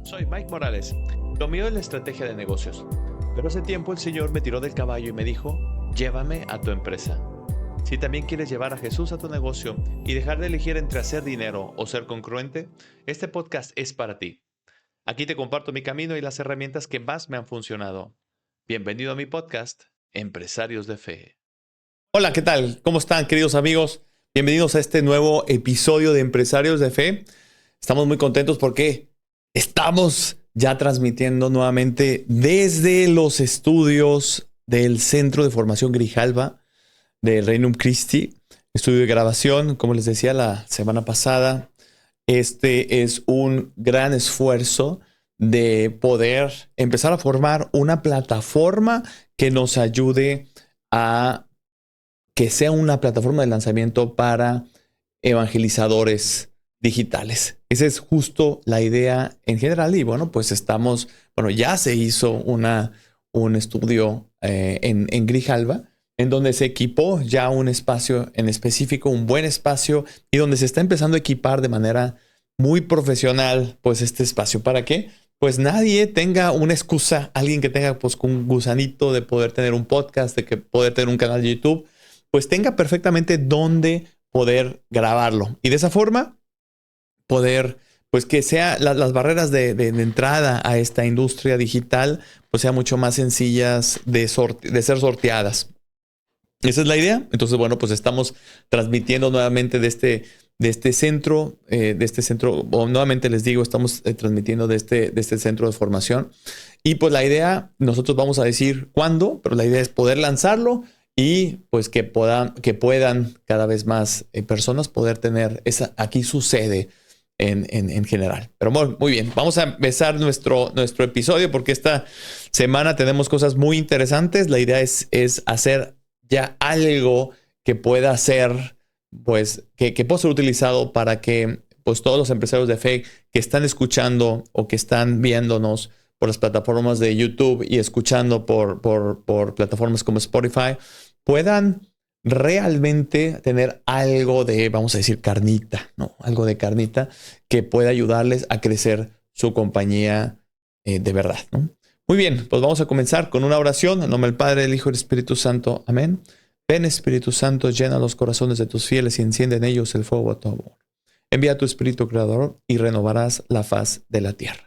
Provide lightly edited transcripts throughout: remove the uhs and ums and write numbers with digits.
Soy Mike Morales. Lo mío es la estrategia de negocios. Pero hace tiempo el Señor me tiró del caballo y me dijo, llévame a tu empresa. Si también quieres llevar a Jesús a tu negocio y dejar de elegir entre hacer dinero o ser congruente, este podcast es para ti. Aquí te comparto mi camino y las herramientas que más me han funcionado. Bienvenido a mi podcast, Empresarios de Fe. Hola, ¿qué tal? ¿Cómo están, queridos amigos? Bienvenidos a este nuevo episodio de Empresarios de Fe. Estamos muy contentos porque estamos ya transmitiendo nuevamente desde los estudios del Centro de Formación Grijalva de Regnum Christi, estudio de grabación, como les decía la semana pasada. Este es un gran esfuerzo de poder empezar a formar una plataforma que nos ayude a que sea una plataforma de lanzamiento para evangelizadores digitales. Esa es justo la idea en general. Y bueno, pues ya se hizo un estudio en Grijalva, en donde se equipó ya un espacio en específico, un buen espacio, y donde se está empezando a equipar de manera muy profesional, pues este espacio. ¿Para qué? Pues nadie tenga una excusa, alguien que tenga pues un gusanito de poder tener un podcast, de que poder tener un canal de YouTube, pues tenga perfectamente dónde poder grabarlo. Y de esa forma poder, pues que sea las barreras de entrada a esta industria digital, pues sean mucho más sencillas de ser sorteadas. Esa es la idea. Entonces, bueno, pues estamos transmitiendo nuevamente de este centro, o nuevamente les digo, estamos transmitiendo de este centro de formación. Y pues la idea, nosotros vamos a decir cuándo, pero la idea es poder lanzarlo y pues que puedan cada vez más personas poder tener aquí su sede en general. Pero muy bien, vamos a empezar nuestro episodio porque esta semana tenemos cosas muy interesantes. La idea es hacer ya algo que pueda ser, pues, que pueda ser utilizado para que pues todos los empresarios de fe que están escuchando o que están viéndonos por las plataformas de YouTube y escuchando por plataformas como Spotify puedan realmente tener algo de, vamos a decir, carnita, ¿no? Algo de carnita que pueda ayudarles a crecer su compañía de verdad, ¿no? Muy bien, pues vamos a comenzar con una oración. En nombre del Padre, del Hijo y del Espíritu Santo. Amén. Ven, Espíritu Santo, llena los corazones de tus fieles y enciende en ellos el fuego a tu amor. Envía tu Espíritu Creador y renovarás la faz de la tierra.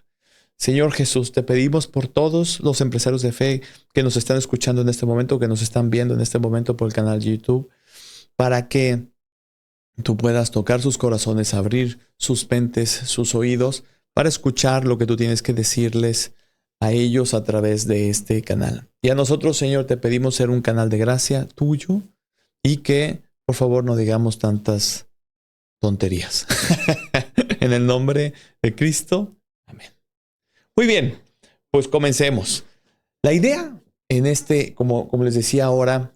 Señor Jesús, te pedimos por todos los empresarios de fe que nos están escuchando en este momento, que nos están viendo en este momento por el canal de YouTube, para que tú puedas tocar sus corazones, abrir sus mentes, sus oídos, para escuchar lo que tú tienes que decirles a ellos a través de este canal. Y a nosotros, Señor, te pedimos ser un canal de gracia tuyo y que, por favor, no digamos tantas tonterías. En el nombre de Cristo. Amén. Muy bien, pues comencemos. La idea en como les decía ahora,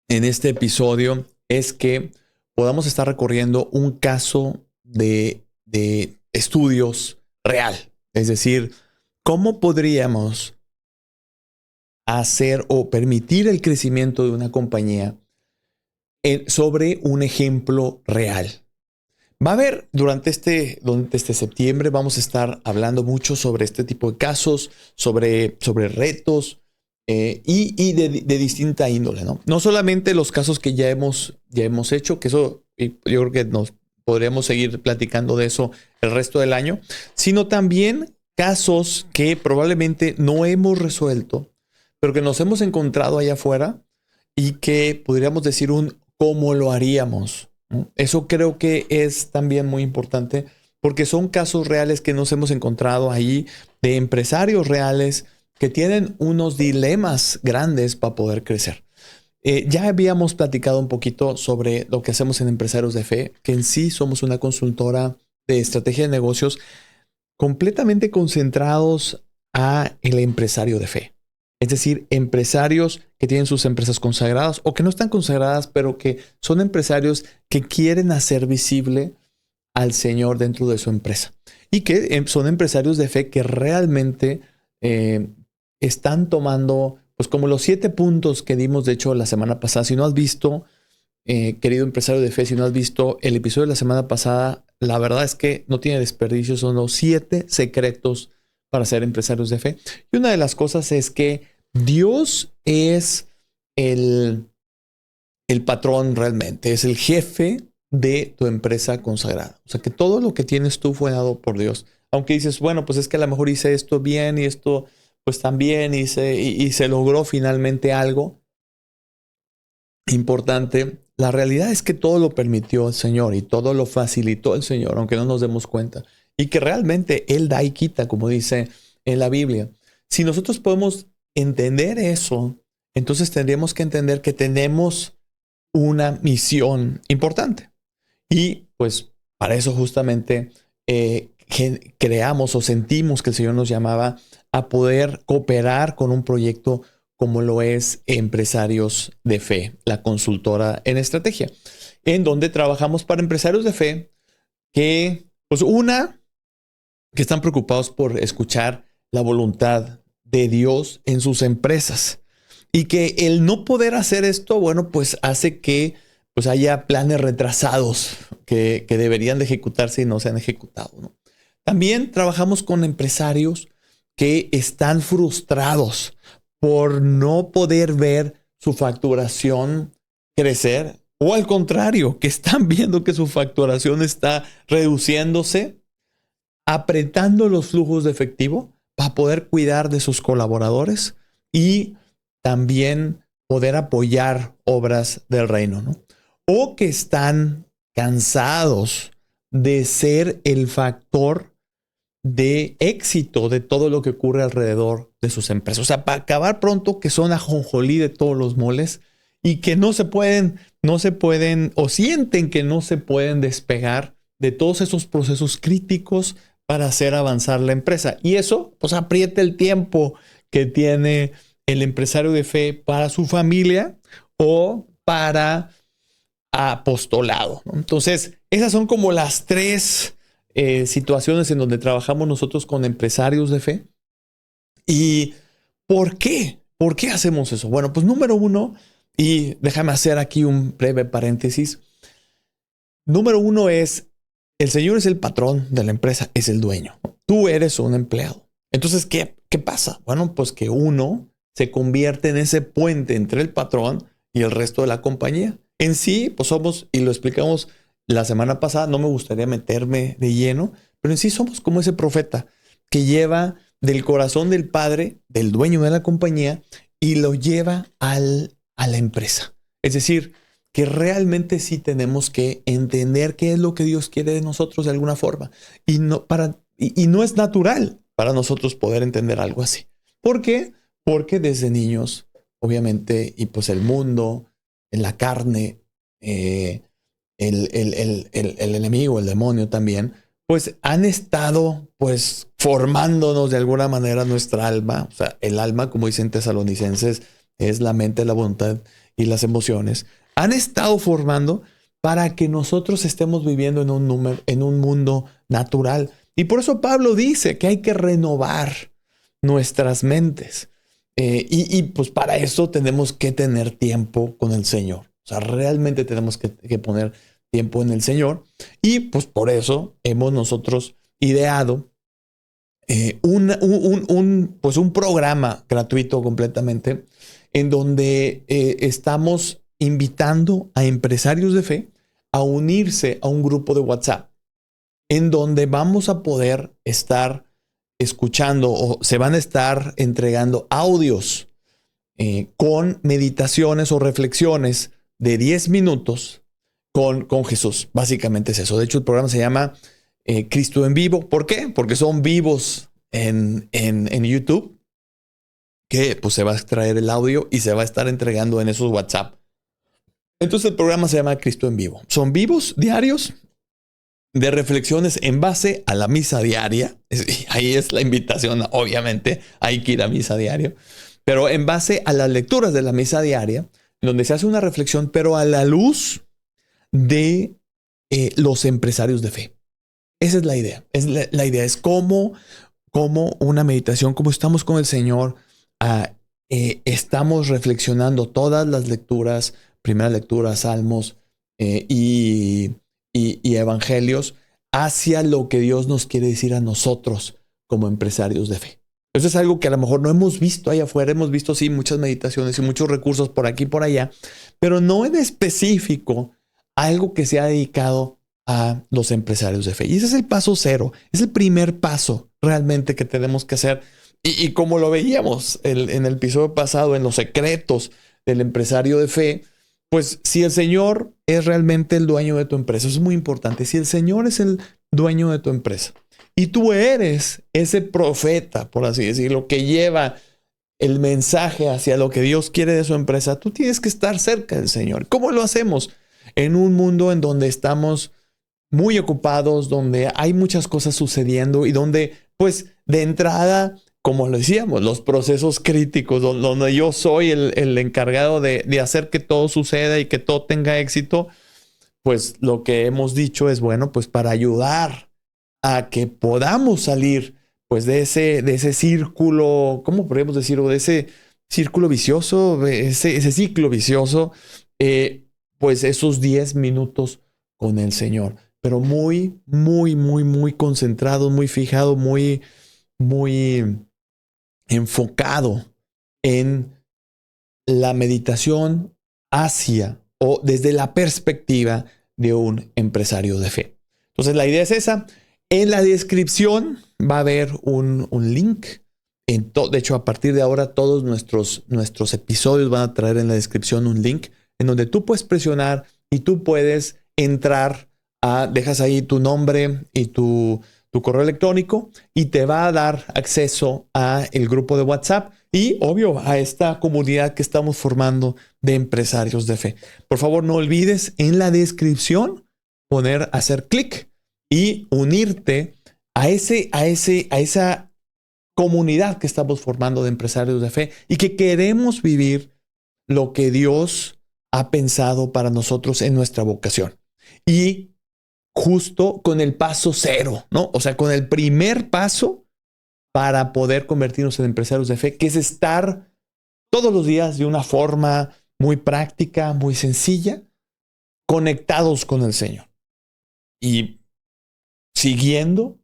en este episodio, es que podamos estar recorriendo un caso de estudios real. Es decir, ¿cómo podríamos hacer o permitir el crecimiento de una compañía sobre un ejemplo real? Va a haber durante este septiembre, vamos a estar hablando mucho sobre este tipo de casos, sobre retos y de distinta índole, ¿no? No solamente los casos que ya hemos hecho, que eso yo creo que nos podríamos seguir platicando de eso el resto del año, sino también casos que probablemente no hemos resuelto, pero que nos hemos encontrado allá afuera y que podríamos decir cómo lo haríamos, ¿no? Eso creo que es también muy importante porque son casos reales que nos hemos encontrado ahí de empresarios reales que tienen unos dilemas grandes para poder crecer. Ya habíamos platicado un poquito sobre lo que hacemos en Empresarios de Fe, que en sí somos una consultora de estrategia de negocios completamente concentrados a el empresario de fe. Es decir, empresarios que tienen sus empresas consagradas o que no están consagradas, pero que son empresarios que quieren hacer visible al Señor dentro de su empresa. Y que son empresarios de fe que realmente están tomando, pues como los 7 puntos que dimos, de hecho, la semana pasada. Si no has visto, querido empresario de fe, si no has visto el episodio de la semana pasada, la verdad es que no tiene desperdicio. Son los 7 secretos para ser empresarios de fe. Y una de las cosas es que Dios es el patrón realmente, es el jefe de tu empresa consagrada. O sea, que todo lo que tienes tú fue dado por Dios. Aunque dices, bueno, pues es que a lo mejor hice esto bien y esto pues también hice y se logró finalmente algo importante. La realidad es que todo lo permitió el Señor y todo lo facilitó el Señor, aunque no nos demos cuenta. Y que realmente Él da y quita, como dice en la Biblia. Si nosotros podemos entender eso, entonces tendríamos que entender que tenemos una misión importante. Y pues para eso justamente creamos o sentimos que el Señor nos llamaba a poder cooperar con un proyecto como lo es Empresarios de Fe, la consultora en estrategia, en donde trabajamos para empresarios de fe que, pues que están preocupados por escuchar la voluntad de Dios en sus empresas. Y que el no poder hacer esto, bueno, pues hace que pues haya planes retrasados que deberían de ejecutarse y no se han ejecutado, ¿no? También trabajamos con empresarios que están frustrados por no poder ver su facturación crecer, o al contrario, que están viendo que su facturación está reduciéndose, apretando los flujos de efectivo para poder cuidar de sus colaboradores y también poder apoyar obras del reino, ¿no? O que están cansados de ser el factor de éxito de todo lo que ocurre alrededor de sus empresas. O sea, para acabar pronto, que son ajonjolí de todos los moles y que no se pueden o sienten que no se pueden despegar de todos esos procesos críticos para hacer avanzar la empresa. Y eso, pues, aprieta el tiempo que tiene el empresario de fe para su familia o para apostolado, ¿no? Entonces, esas son como las 3 situaciones en donde trabajamos nosotros con empresarios de fe. ¿Y por qué? ¿Por qué hacemos eso? Bueno, pues número 1, y déjame hacer aquí un breve paréntesis. Número 1 es, el Señor es el patrón de la empresa, es el dueño. Tú eres un empleado. Entonces, ¿qué pasa? Bueno, pues que uno se convierte en ese puente entre el patrón y el resto de la compañía. En sí, pues somos, y lo explicamos la semana pasada, no me gustaría meterme de lleno, pero en sí somos como ese profeta que lleva del corazón del padre, del dueño de la compañía, y lo lleva a la empresa. Es decir, que realmente sí tenemos que entender qué es lo que Dios quiere de nosotros de alguna forma. Y no es natural para nosotros poder entender algo así. ¿Por qué? Porque desde niños, obviamente, y pues el mundo, en la carne, el enemigo, el demonio también, pues han estado pues formándonos de alguna manera nuestra alma. O sea, el alma, como dicen Tesalonicenses, es la mente, la voluntad y las emociones. Han estado formando para que nosotros estemos viviendo en un mundo natural. Y por eso Pablo dice que hay que renovar nuestras mentes. Pues para eso tenemos que tener tiempo con el Señor. O sea, realmente tenemos que poner tiempo en el Señor. Y pues por eso hemos nosotros ideado un programa gratuito completamente en donde estamos invitando a empresarios de fe a unirse a un grupo de WhatsApp en donde vamos a poder estar escuchando o se van a estar entregando audios con meditaciones o reflexiones de 10 minutos con Jesús. Básicamente es eso. De hecho, el programa se llama Cristo en Vivo. ¿Por qué? Porque son vivos en YouTube, que pues se va a extraer el audio y se va a estar entregando en esos WhatsApp. Entonces el programa se llama Cristo en Vivo. Son vivos diarios de reflexiones en base a la misa diaria. Ahí es la invitación, obviamente, hay que ir a misa diario. Pero en base a las lecturas de la misa diaria, donde se hace una reflexión, pero a la luz de los empresarios de fe. Esa es la idea. La idea es cómo una meditación, como estamos con el Señor, estamos reflexionando todas las lecturas, primera lectura, salmos y evangelios, hacia lo que Dios nos quiere decir a nosotros como empresarios de fe. Eso es algo que a lo mejor no hemos visto allá afuera. Hemos visto, sí, muchas meditaciones y muchos recursos por aquí y por allá, pero no en específico algo que se ha dedicado a los empresarios de fe. Y ese es el paso cero. Es el primer paso realmente que tenemos que hacer. Y como lo veíamos en el episodio pasado, en los secretos del empresario de fe, pues si el Señor es realmente el dueño de tu empresa, eso es muy importante. Si el Señor es el dueño de tu empresa y tú eres ese profeta, por así decirlo, que lleva el mensaje hacia lo que Dios quiere de su empresa, tú tienes que estar cerca del Señor. ¿Cómo lo hacemos? En un mundo en donde estamos muy ocupados, donde hay muchas cosas sucediendo y donde, pues, de entrada, como lo decíamos, los procesos críticos, donde yo soy el encargado de hacer que todo suceda y que todo tenga éxito, pues lo que hemos dicho es, bueno, pues para ayudar a que podamos salir pues de ese círculo, ¿cómo podríamos decirlo? De ese círculo vicioso, ese ciclo vicioso, pues esos 10 minutos con el Señor. Pero muy, muy, muy, muy concentrado, muy fijado, muy, muy enfocado en la meditación hacia o desde la perspectiva de un empresario de fe. Entonces la idea es esa. En la descripción va a haber un link. De hecho, a partir de ahora todos nuestros episodios van a traer en la descripción un link en donde tú puedes presionar y tú puedes entrar dejas ahí tu nombre y tu correo electrónico y te va a dar acceso a el grupo de WhatsApp y, obvio, a esta comunidad que estamos formando de empresarios de fe. Por favor, no olvides en la descripción hacer clic y unirte a esa comunidad que estamos formando de empresarios de fe y que queremos vivir lo que Dios ha pensado para nosotros en nuestra vocación. Y justo con el paso cero, ¿no? O sea, con el primer paso para poder convertirnos en empresarios de fe, que es estar todos los días de una forma muy práctica, muy sencilla, conectados con el Señor. Y siguiendo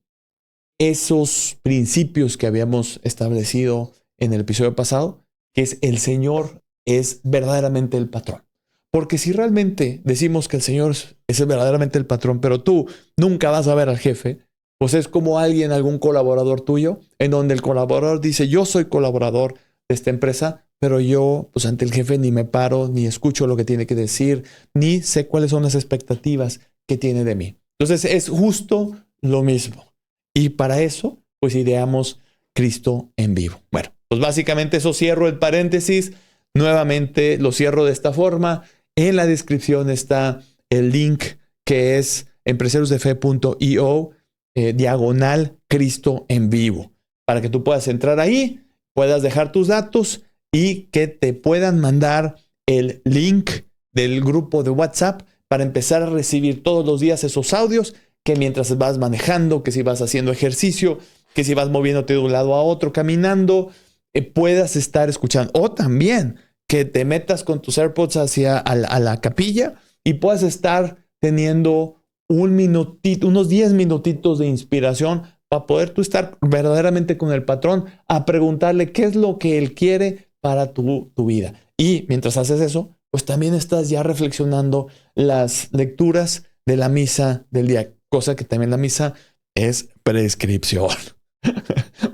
esos principios que habíamos establecido en el episodio pasado, que es el Señor es verdaderamente el patrón. Porque si realmente decimos que el Señor es verdaderamente el patrón, pero tú nunca vas a ver al jefe, pues es como algún colaborador tuyo, en donde el colaborador dice, yo soy colaborador de esta empresa, pero yo, pues ante el jefe ni me paro, ni escucho lo que tiene que decir, ni sé cuáles son las expectativas que tiene de mí. Entonces es justo lo mismo. Y para eso, pues ideamos Cristo en vivo. Bueno, pues básicamente eso, cierro el paréntesis. Nuevamente lo cierro de esta forma. En la descripción está el link que es empresariosdefe.io / Cristo en vivo. Para que tú puedas entrar ahí, puedas dejar tus datos y que te puedan mandar el link del grupo de WhatsApp para empezar a recibir todos los días esos audios que mientras vas manejando, que si vas haciendo ejercicio, que si vas moviéndote de un lado a otro, caminando, puedas estar escuchando. O también que te metas con tus AirPods a la capilla y puedas estar teniendo unos 10 minutitos de inspiración para poder tú estar verdaderamente con el patrón, a preguntarle qué es lo que él quiere para tu vida. Y mientras haces eso, pues también estás ya reflexionando las lecturas de la misa del día, cosa que también la misa es prescripción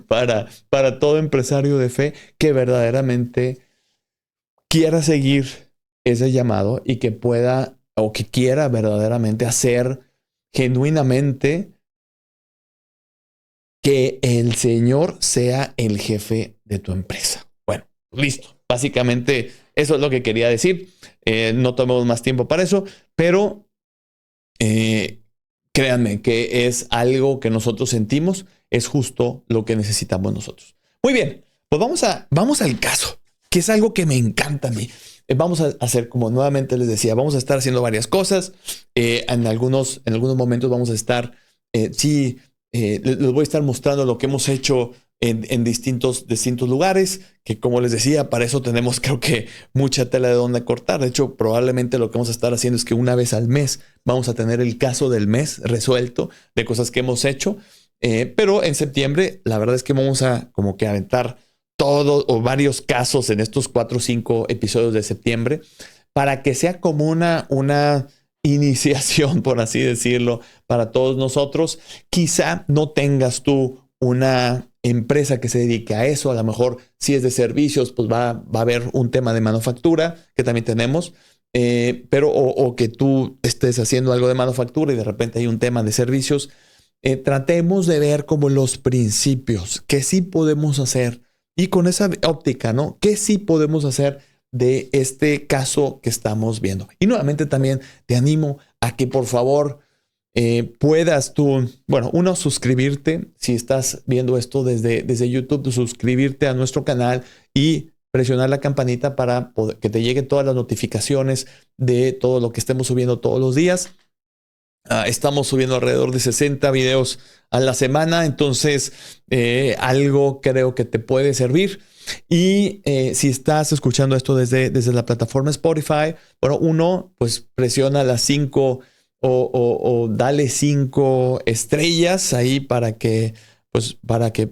para todo empresario de fe que verdaderamente quiera seguir ese llamado y que pueda o que quiera verdaderamente hacer genuinamente que el Señor sea el jefe de tu empresa. Bueno, listo. Básicamente eso es lo que quería decir. No tomemos más tiempo para eso, pero créanme que es algo que nosotros sentimos, es justo lo que necesitamos nosotros. Muy bien, pues vamos al caso, que es algo que me encanta a mí. Vamos a hacer, como nuevamente les decía, vamos a estar haciendo varias cosas. En algunos momentos vamos a estar, les voy a estar mostrando lo que hemos hecho en distintos lugares, que como les decía, para eso tenemos creo que mucha tela de donde cortar. De hecho, probablemente lo que vamos a estar haciendo es que una vez al mes vamos a tener el caso del mes resuelto de cosas que hemos hecho. Pero en septiembre, la verdad es que vamos a como que aventar todo o varios casos en estos 4 o 5 episodios de septiembre para que sea como una iniciación, por así decirlo, para todos nosotros. Quizá no tengas tú una empresa que se dedique a eso. A lo mejor si es de servicios, pues va a haber un tema de manufactura que también tenemos. Pero o que tú estés haciendo algo de manufactura y de repente hay un tema de servicios. Tratemos de ver como los principios que sí podemos hacer y con esa óptica, ¿no? ¿Qué sí podemos hacer de este caso que estamos viendo? Y nuevamente también te animo a que por favor puedas tú, bueno, uno, suscribirte. Si estás viendo esto desde YouTube, suscribirte a nuestro canal y presionar la campanita para que te lleguen todas las notificaciones de todo lo que estemos subiendo todos los días. Estamos subiendo alrededor de 60 videos a la semana, entonces algo creo que te puede servir. Y si estás escuchando esto desde la plataforma Spotify, bueno, uno, pues presiona las 5 o dale 5 estrellas ahí para que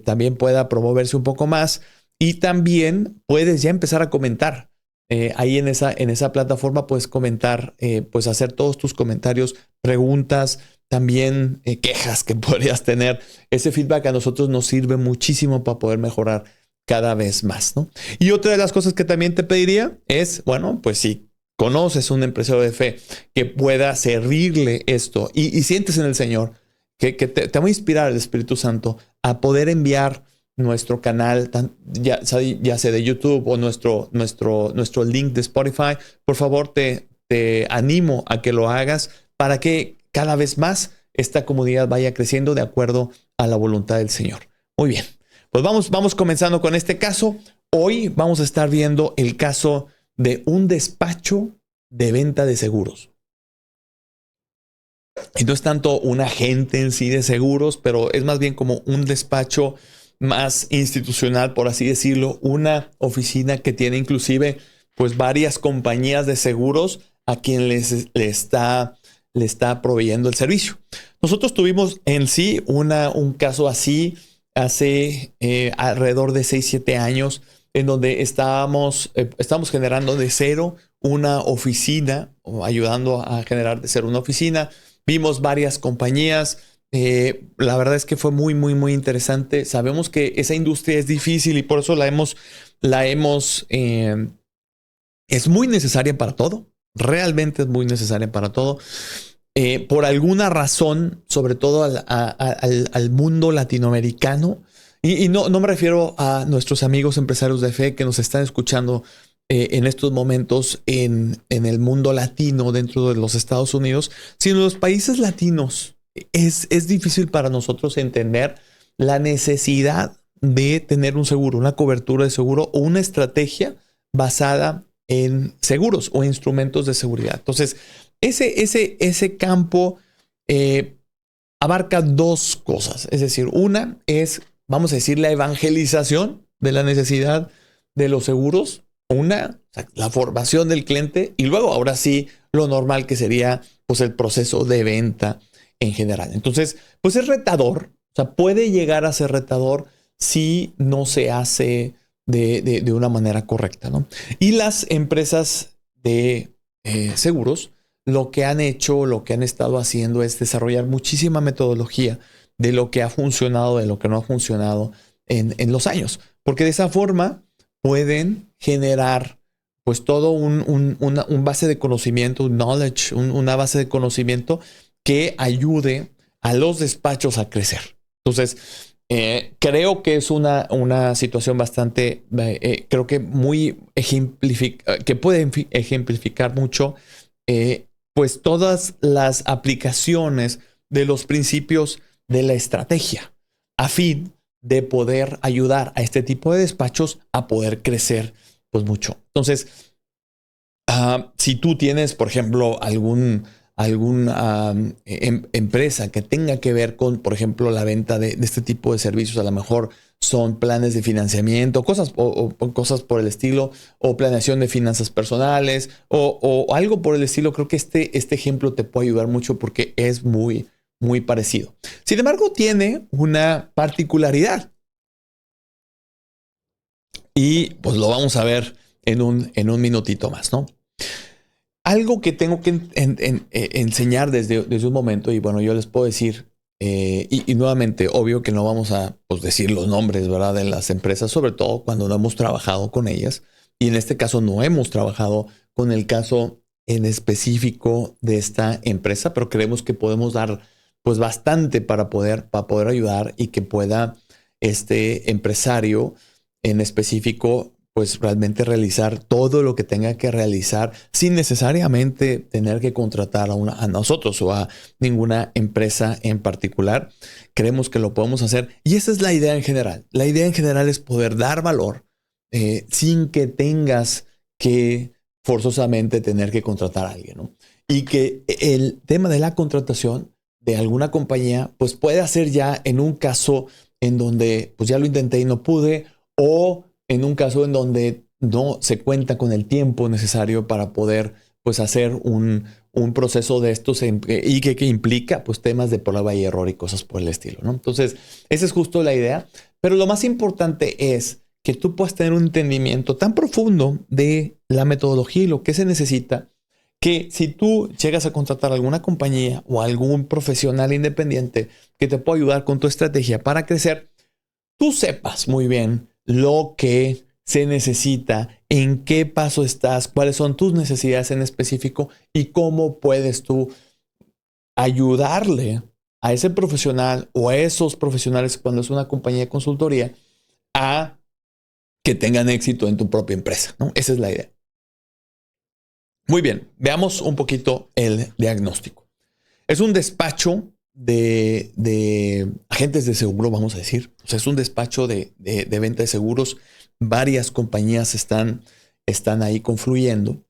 también pueda promoverse un poco más. Y también puedes ya empezar a comentar. Ahí en esa plataforma puedes comentar, pues hacer todos tus comentarios, preguntas, también quejas que podrías tener. Ese feedback a nosotros nos sirve muchísimo para poder mejorar cada vez más, ¿no? Y otra de las cosas que también te pediría es, bueno, pues si conoces un empresario de fe que pueda servirle esto y sientes en el Señor que te va a inspirar el Espíritu Santo a poder enviar nuestro canal, ya sea de YouTube o nuestro link de Spotify, por favor te animo a que lo hagas para que cada vez más esta comunidad vaya creciendo de acuerdo a la voluntad del Señor. Muy bien, pues vamos comenzando con este caso. Hoy vamos a estar viendo el caso de un despacho de venta de seguros. Y no es tanto un agente en sí de seguros, pero es más bien como un despacho más institucional, por así decirlo, una oficina que tiene inclusive pues varias compañías de seguros a quien le está proveyendo el servicio. Nosotros tuvimos en sí un caso así hace alrededor de 6-7 años, en donde estamos generando de cero una oficina, o ayudando a generar de cero una oficina. Vimos varias compañías. La verdad es que fue muy, muy, muy interesante. Sabemos que esa industria es difícil y por eso es muy necesaria para todo. Realmente es muy necesaria para todo. Por alguna razón, sobre todo al mundo latinoamericano, y no me refiero a nuestros amigos empresarios de fe que nos están escuchando en estos momentos en el mundo latino dentro de los Estados Unidos, sino en los países latinos. Es difícil para nosotros entender la necesidad de tener un seguro, una cobertura de seguro o una estrategia basada en seguros o instrumentos de seguridad. Entonces, ese campo abarca dos cosas. Es decir, una es, vamos a decir, la evangelización de la necesidad de los seguros. Una, o sea, la formación del cliente. Y luego, ahora sí, lo normal que sería pues el proceso de venta en general. Entonces, pues es retador. O sea, puede llegar a ser retador si no se hace de una manera correcta, ¿no? Y las empresas de seguros, lo que han hecho, lo que han estado haciendo es desarrollar muchísima metodología de lo que ha funcionado, de lo que no ha funcionado en los años. Porque de esa forma pueden generar pues todo un base de conocimiento, un knowledge, una base de conocimiento que ayude a los despachos a crecer. Entonces, creo que es una situación bastante, creo que muy que puede ejemplificar mucho pues todas las aplicaciones de los principios de la estrategia a fin de poder ayudar a este tipo de despachos a poder crecer pues mucho. Entonces, si tú tienes, por ejemplo, alguna empresa que tenga que ver con, por ejemplo, la venta de este tipo de servicios. A lo mejor son planes de financiamiento, cosas o cosas por el estilo, o planeación de finanzas personales, o algo por el estilo. Creo que este ejemplo te puede ayudar mucho porque es muy, muy parecido. Sin embargo, tiene una particularidad. Y pues lo vamos a ver en un minutito más, ¿no? Algo que tengo que enseñar desde un momento, y bueno, yo les puedo decir, y nuevamente, obvio que no vamos a pues, decir los nombres, ¿verdad? De las empresas, sobre todo cuando no hemos trabajado con ellas. Y en este caso no hemos trabajado con el caso en específico de esta empresa, pero creemos que podemos dar pues bastante para poder ayudar y que pueda este empresario en específico pues realmente realizar todo lo que tenga que realizar sin necesariamente tener que contratar a nosotros o a ninguna empresa en particular. Creemos que lo podemos hacer y esa es la idea en general. La idea en general es poder dar valor sin que tengas que forzosamente tener que contratar a alguien, ¿no? Y que el tema de la contratación de alguna compañía pues puede ser ya en un caso en donde pues ya lo intenté y no pude, o en un caso en donde no se cuenta con el tiempo necesario para poder pues hacer un proceso de estos y que implica pues temas de prueba y error y cosas por el estilo, ¿no? Entonces, esa es justo la idea. Pero lo más importante es que tú puedas tener un entendimiento tan profundo de la metodología y lo que se necesita, que si tú llegas a contratar a alguna compañía o algún profesional independiente que te pueda ayudar con tu estrategia para crecer, tú sepas muy bien lo que se necesita, en qué paso estás, cuáles son tus necesidades en específico y cómo puedes tú ayudarle a ese profesional o a esos profesionales cuando es una compañía de consultoría a que tengan éxito en tu propia empresa, ¿no? Esa es la idea. Muy bien, veamos un poquito el diagnóstico. Es un despacho de agentes de seguro, vamos a decir. O sea, es un despacho de venta de seguros. Varias compañías están ahí confluyendo.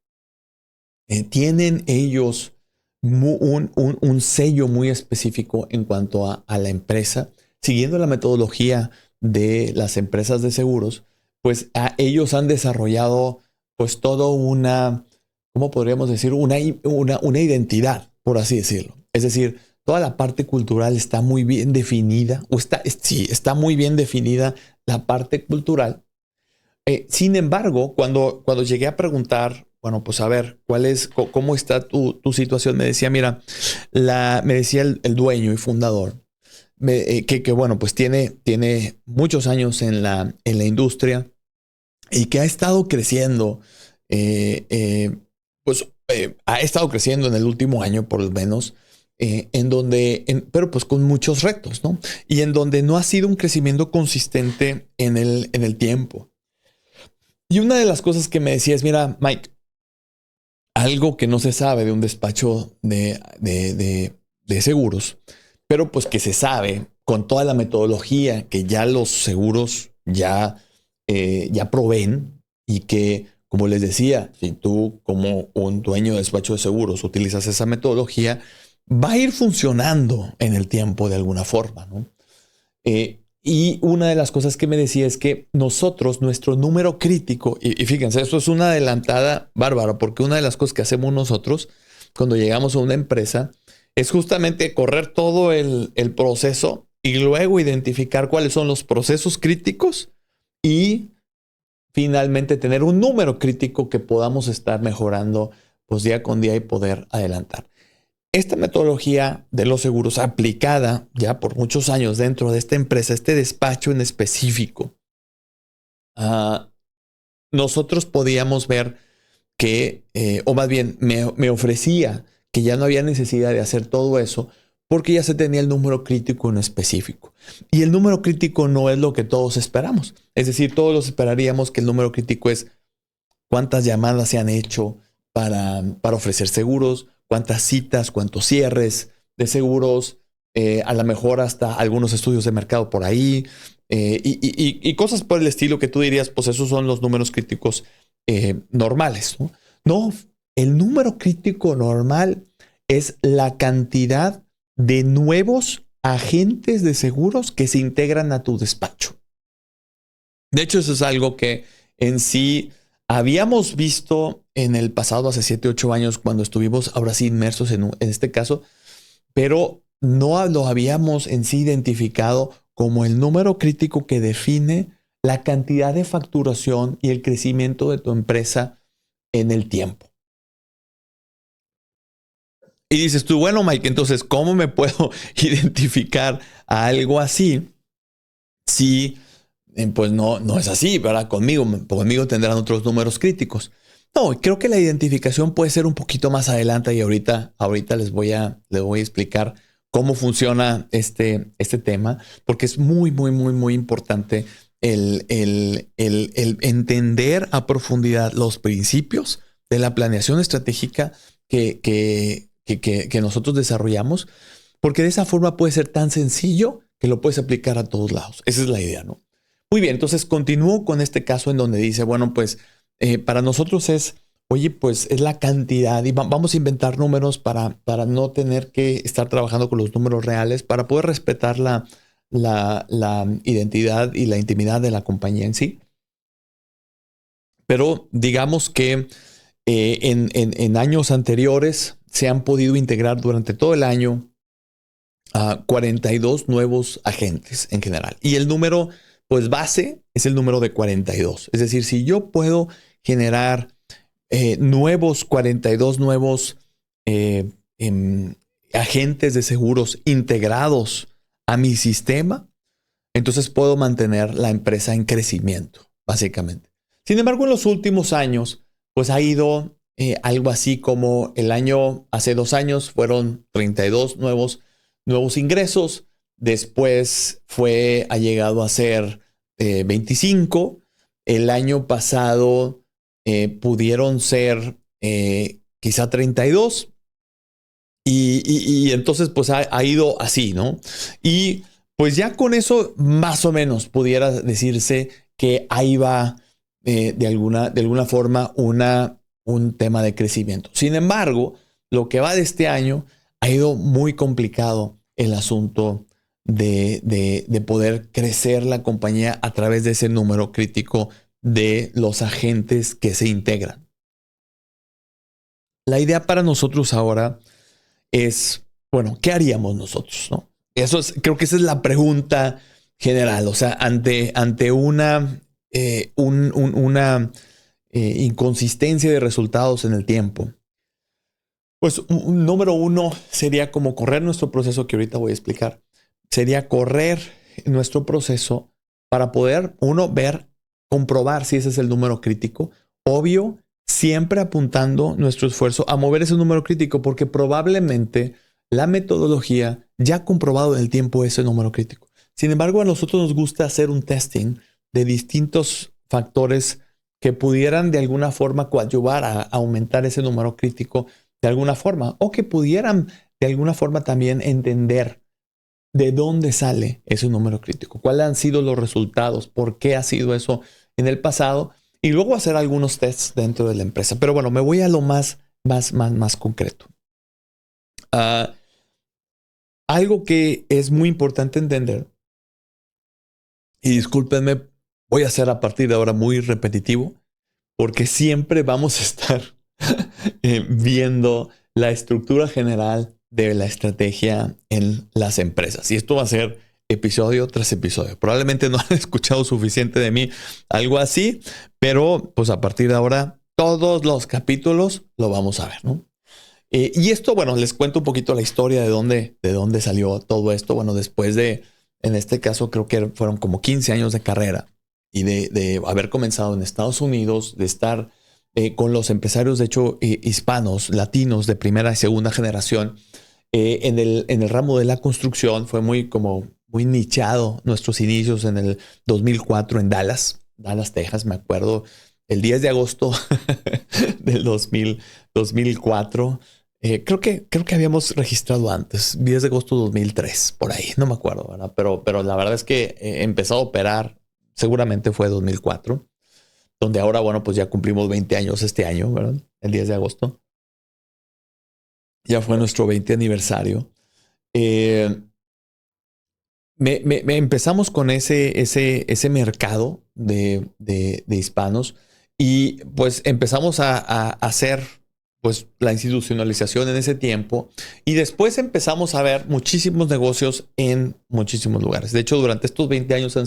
Tienen ellos un sello muy específico en cuanto a la empresa. Siguiendo la metodología de las empresas de seguros, pues ellos han desarrollado pues todo ¿cómo podríamos decir? Una identidad, por así decirlo. Es decir, toda la parte cultural está muy bien definida, está muy bien definida la parte cultural. Sin embargo, cuando llegué a preguntar, bueno, pues a ver, cómo está tu situación, me decía, mira, me decía el dueño y fundador, que bueno, pues tiene muchos años en la industria y que ha estado creciendo, ha estado creciendo en el último año, por lo menos, pero pues con muchos retos, ¿no? Y en donde no ha sido un crecimiento consistente en el tiempo. Y una de las cosas que me decía es, mira, Mike, algo que no se sabe de un despacho de seguros, pero pues que se sabe con toda la metodología que ya los seguros ya proveen y que, como les decía, si tú como un dueño de despacho de seguros utilizas esa metodología, va a ir funcionando en el tiempo de alguna forma, ¿no? Y una de las cosas que me decía es que nuestro número crítico, y fíjense, esto es una adelantada bárbara, porque una de las cosas que hacemos nosotros cuando llegamos a una empresa es justamente correr todo el proceso y luego identificar cuáles son los procesos críticos y finalmente tener un número crítico que podamos estar mejorando pues día con día y poder adelantar. Esta metodología de los seguros aplicada ya por muchos años dentro de esta empresa, este despacho en específico, nosotros podíamos ver que, o más bien me ofrecía que ya no había necesidad de hacer todo eso porque ya se tenía el número crítico en específico. Y el número crítico no es lo que todos esperamos. Es decir, todos esperaríamos que el número crítico es cuántas llamadas se han hecho para ofrecer seguros, cuántas citas, cuántos cierres de seguros, a lo mejor hasta algunos estudios de mercado por ahí y cosas por el estilo que tú dirías, pues esos son los números críticos normales, ¿no? No, el número crítico normal es la cantidad de nuevos agentes de seguros que se integran a tu despacho. De hecho, eso es algo que en sí habíamos visto en el pasado, hace 7, 8 años, cuando estuvimos ahora sí inmersos en este caso, pero no lo habíamos en sí identificado como el número crítico que define la cantidad de facturación y el crecimiento de tu empresa en el tiempo. Y dices tú, bueno, Mike, entonces, ¿cómo me puedo identificar a algo así si pues no es así, ¿verdad? Conmigo tendrán otros números críticos. No, creo que la identificación puede ser un poquito más adelante y ahorita les voy a explicar cómo funciona este tema, porque es muy, muy, muy, muy importante el entender a profundidad los principios de la planeación estratégica que nosotros desarrollamos, porque de esa forma puede ser tan sencillo que lo puedes aplicar a todos lados. Esa es la idea, ¿no? Muy bien, entonces continúo con este caso en donde dice, bueno, pues para nosotros es, oye, pues es la cantidad y vamos a inventar números para no tener que estar trabajando con los números reales, para poder respetar la identidad y la intimidad de la compañía en sí. Pero digamos que en años anteriores se han podido integrar durante todo el año a 42 nuevos agentes en general. Y el número pues base es el número de 42. Es decir, si yo puedo generar 42 nuevos agentes de seguros integrados a mi sistema, entonces puedo mantener la empresa en crecimiento, básicamente. Sin embargo, en los últimos años, pues ha ido algo así como hace 2 años fueron 32 nuevos ingresos. Después ha llegado a ser 25. El año pasado pudieron ser quizá 32. Y entonces pues ha ido así, ¿no? Y pues ya con eso más o menos pudiera decirse que ahí va de alguna forma un tema de crecimiento. Sin embargo, lo que va de este año ha ido muy complicado el asunto de poder crecer la compañía a través de ese número crítico de los agentes que se integran. La idea para nosotros ahora es, bueno, ¿qué haríamos nosotros, no? Creo que esa es la pregunta general. O sea, ante una inconsistencia de resultados en el tiempo, pues número uno sería como correr nuestro proceso que ahorita voy a explicar. Sería correr nuestro proceso para poder, comprobar si ese es el número crítico. Obvio, siempre apuntando nuestro esfuerzo a mover ese número crítico, porque probablemente la metodología ya ha comprobado en el tiempo ese número crítico. Sin embargo, a nosotros nos gusta hacer un testing de distintos factores que pudieran de alguna forma coadyuvar a aumentar ese número crítico de alguna forma, o que pudieran de alguna forma también entender de dónde sale ese número crítico, cuáles han sido los resultados, por qué ha sido eso en el pasado, y luego hacer algunos tests dentro de la empresa. Pero bueno, me voy a lo más concreto. Algo que es muy importante entender, y discúlpenme, voy a ser a partir de ahora muy repetitivo, porque siempre vamos a estar viendo la estructura general de la estrategia en las empresas. Y esto va a ser episodio tras episodio. Probablemente no han escuchado suficiente de mí, algo así, pero pues a partir de ahora todos los capítulos lo vamos a ver, ¿no? Y esto, bueno, les cuento un poquito la historia de dónde salió todo esto. Bueno, después en este caso creo que fueron como 15 años de carrera y de haber comenzado en Estados Unidos, de estar con los empresarios, de hecho, hispanos, latinos de primera y segunda generación, en el ramo de la construcción. Fue muy nichado nuestros inicios en el 2004 en Dallas, Texas, me acuerdo, el 10 de agosto del 2004. Creo que habíamos registrado antes, 10 de agosto de 2003, por ahí, no me acuerdo, ¿verdad? Pero la verdad es que empezó a operar, seguramente fue 2004. Donde ahora, bueno, pues ya cumplimos 20 años este año, ¿verdad? El 10 de agosto. Ya fue nuestro 20 aniversario. Eh, empezamos con ese mercado de hispanos y pues empezamos a hacer pues la institucionalización en ese tiempo y después empezamos a ver muchísimos negocios en muchísimos lugares. De hecho, durante estos 20 años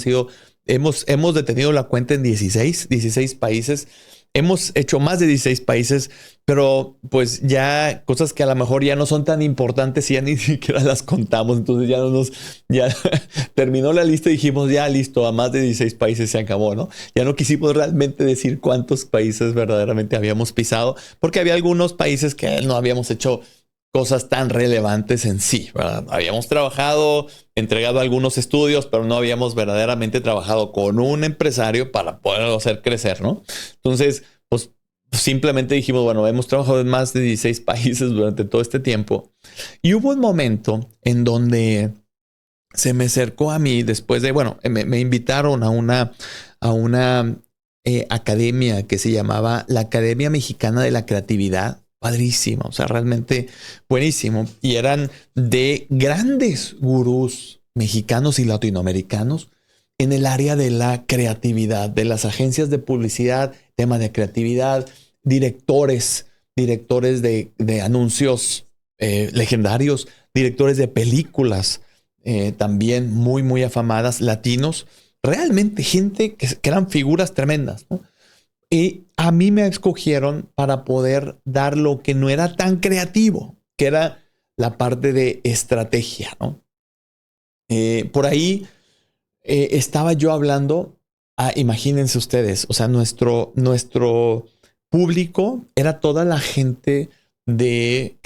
hemos detenido la cuenta en 16 países. Hemos hecho más de 16 países, pero pues ya cosas que a lo mejor ya no son tan importantes y ya ni siquiera las contamos. Entonces ya terminó la lista y dijimos, ya listo, a más de 16 países se acabó, ¿no? Ya no quisimos realmente decir cuántos países verdaderamente habíamos pisado, porque había algunos países que no habíamos hecho cosas tan relevantes en sí, ¿verdad? Habíamos trabajado, entregado algunos estudios, pero no habíamos verdaderamente trabajado con un empresario para poderlo hacer crecer, ¿no? Entonces, pues simplemente dijimos, bueno, hemos trabajado en más de 16 países durante todo este tiempo. Y hubo un momento en donde se me acercó a mí después de, bueno, me invitaron a una academia que se llamaba la Academia Mexicana de la Creatividad. Padrísimo, o sea, realmente buenísimo. Y eran de grandes gurús mexicanos y latinoamericanos en el área de la creatividad, de las agencias de publicidad, tema de creatividad, directores de anuncios legendarios, directores de películas también muy, muy afamadas, latinos, realmente gente que eran figuras tremendas, ¿no? Y a mí me escogieron para poder dar lo que no era tan creativo, que era la parte de estrategia, ¿no? Por ahí estaba yo hablando, imagínense ustedes, o sea, nuestro público era toda la gente de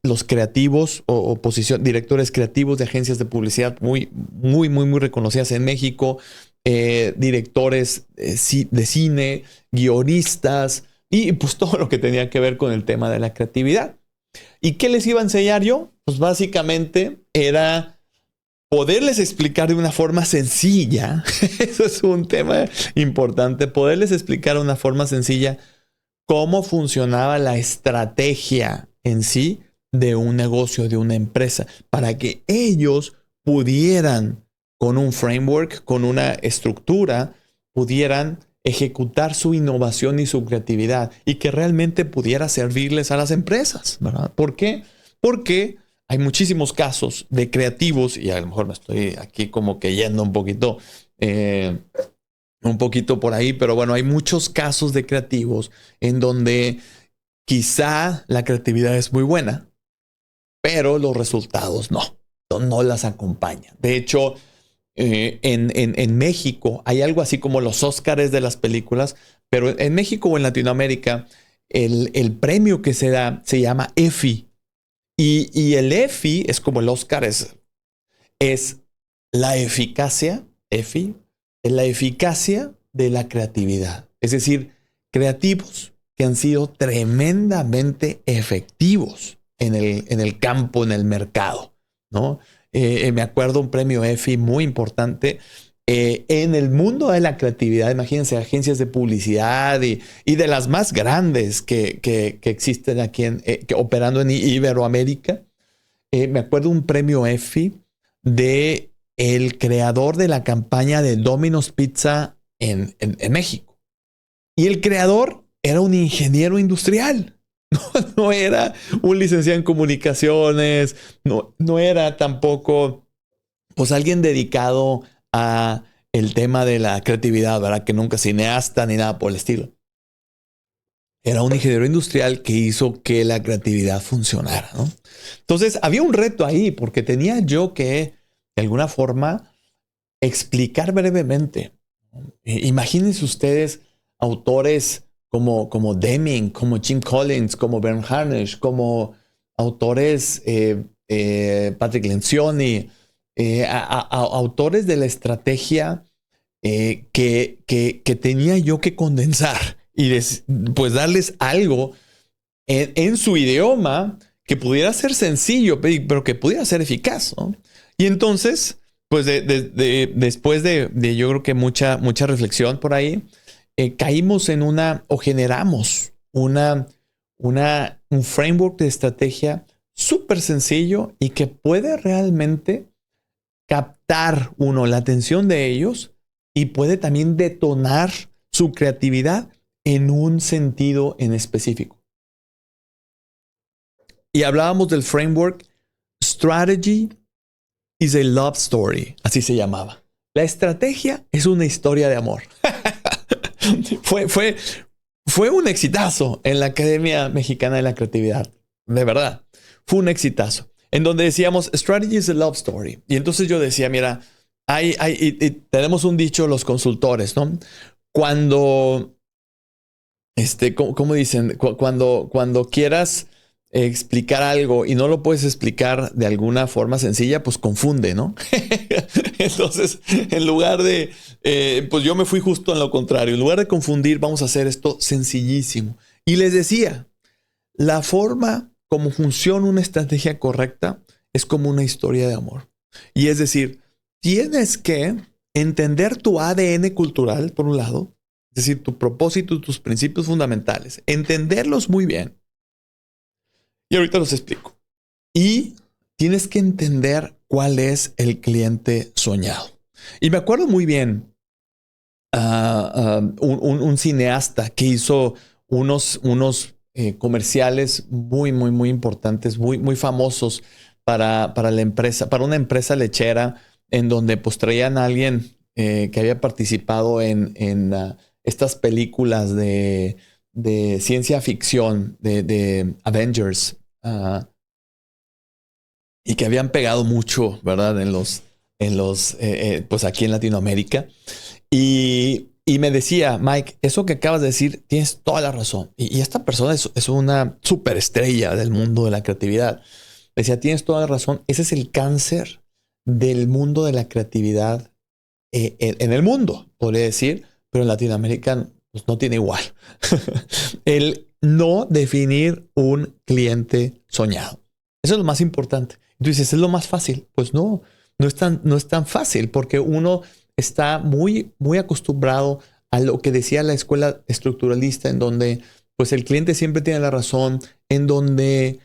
los creativos o directores creativos de agencias de publicidad muy, muy, muy, muy reconocidas en México, directores de cine, guionistas y pues todo lo que tenía que ver con el tema de la creatividad. ¿Y qué les iba a enseñar yo? Pues básicamente era poderles explicar de una forma sencilla, eso es un tema importante, poderles explicar de una forma sencilla cómo funcionaba la estrategia en sí de un negocio, de una empresa, para que ellos pudieran, con un framework, con una estructura, pudieran ejecutar su innovación y su creatividad y que realmente pudiera servirles a las empresas, ¿verdad? ¿Por qué? Porque hay muchísimos casos de creativos, y a lo mejor me estoy aquí como que yendo un poquito por ahí, pero bueno, hay muchos casos de creativos en donde quizá la creatividad es muy buena, pero los resultados no las acompañan. De hecho, en México hay algo así como los Óscares de las películas, pero en México o en Latinoamérica el premio que se da se llama EFI. Y el EFI es como el Óscar, es la eficacia, EFI, es la eficacia de la creatividad. Es decir, creativos que han sido tremendamente efectivos en el campo, en el mercado, ¿no? Me acuerdo un premio EFI muy importante en el mundo de la creatividad. Imagínense, agencias de publicidad y de las más grandes que existen aquí operando en Iberoamérica. Me acuerdo un premio EFI de el creador de la campaña de Domino's Pizza en México. Y el creador era un ingeniero industrial. No era un licenciado en comunicaciones, no era tampoco pues alguien dedicado a el tema de la creatividad, ¿verdad? Que nunca cineasta ni nada por el estilo. Era un ingeniero industrial que hizo que la creatividad funcionara, ¿no? Entonces había un reto ahí porque tenía yo que, de alguna forma, explicar brevemente. Imagínense ustedes autores como Deming, como Jim Collins, como Bernard Harnisch, como autores Patrick Lencioni, autores de la estrategia que tenía yo que condensar y pues darles algo en su idioma que pudiera ser sencillo, pero que pudiera ser eficaz, ¿no? Y entonces, pues después de yo creo que mucha reflexión por ahí, caímos o generamos un framework de estrategia súper sencillo y que puede realmente captar uno la atención de ellos y puede también detonar su creatividad en un sentido en específico. Y hablábamos del framework Strategy is a Love Story, así se llamaba. La estrategia es una historia de amor. Fue un exitazo en la Academia Mexicana de la Creatividad. De verdad, fue un exitazo. En donde decíamos, Strategy is a Love Story. Y entonces yo decía, mira, tenemos un dicho los consultores, ¿no? Cuando, ¿cómo dicen? Cuando quieras explicar algo y no lo puedes explicar de alguna forma sencilla, pues confunde, ¿no? Entonces, en lugar de, pues yo me fui justo en lo contrario. En lugar de confundir, vamos a hacer esto sencillísimo. Y les decía, la forma como funciona una estrategia correcta es como una historia de amor. Y es decir, tienes que entender tu ADN cultural, por un lado, es decir, tu propósito, tus principios fundamentales, entenderlos muy bien. Y ahorita los explico. Y tienes que entender cuál es el cliente soñado. Y me acuerdo muy bien un cineasta que hizo unos comerciales muy importantes, muy famosos para la empresa, para una empresa lechera, en donde pues traían a alguien que había participado en estas películas de ciencia ficción, de Avengers, y que habían pegado mucho, ¿verdad? Pues aquí en Latinoamérica. Y me decía, Mike, eso que acabas de decir, tienes toda la razón. Y esta persona es una superestrella del mundo de la creatividad. Decía, tienes toda la razón. Ese es el cáncer del mundo de la creatividad en el mundo, podría decir, pero en Latinoamérica pues, no tiene igual. El no definir un cliente soñado. Eso es lo más importante. Tú dices, ¿es lo más fácil? Pues no es tan fácil porque uno está muy acostumbrado a lo que decía la escuela estructuralista, en donde pues el cliente siempre tiene la razón, en donde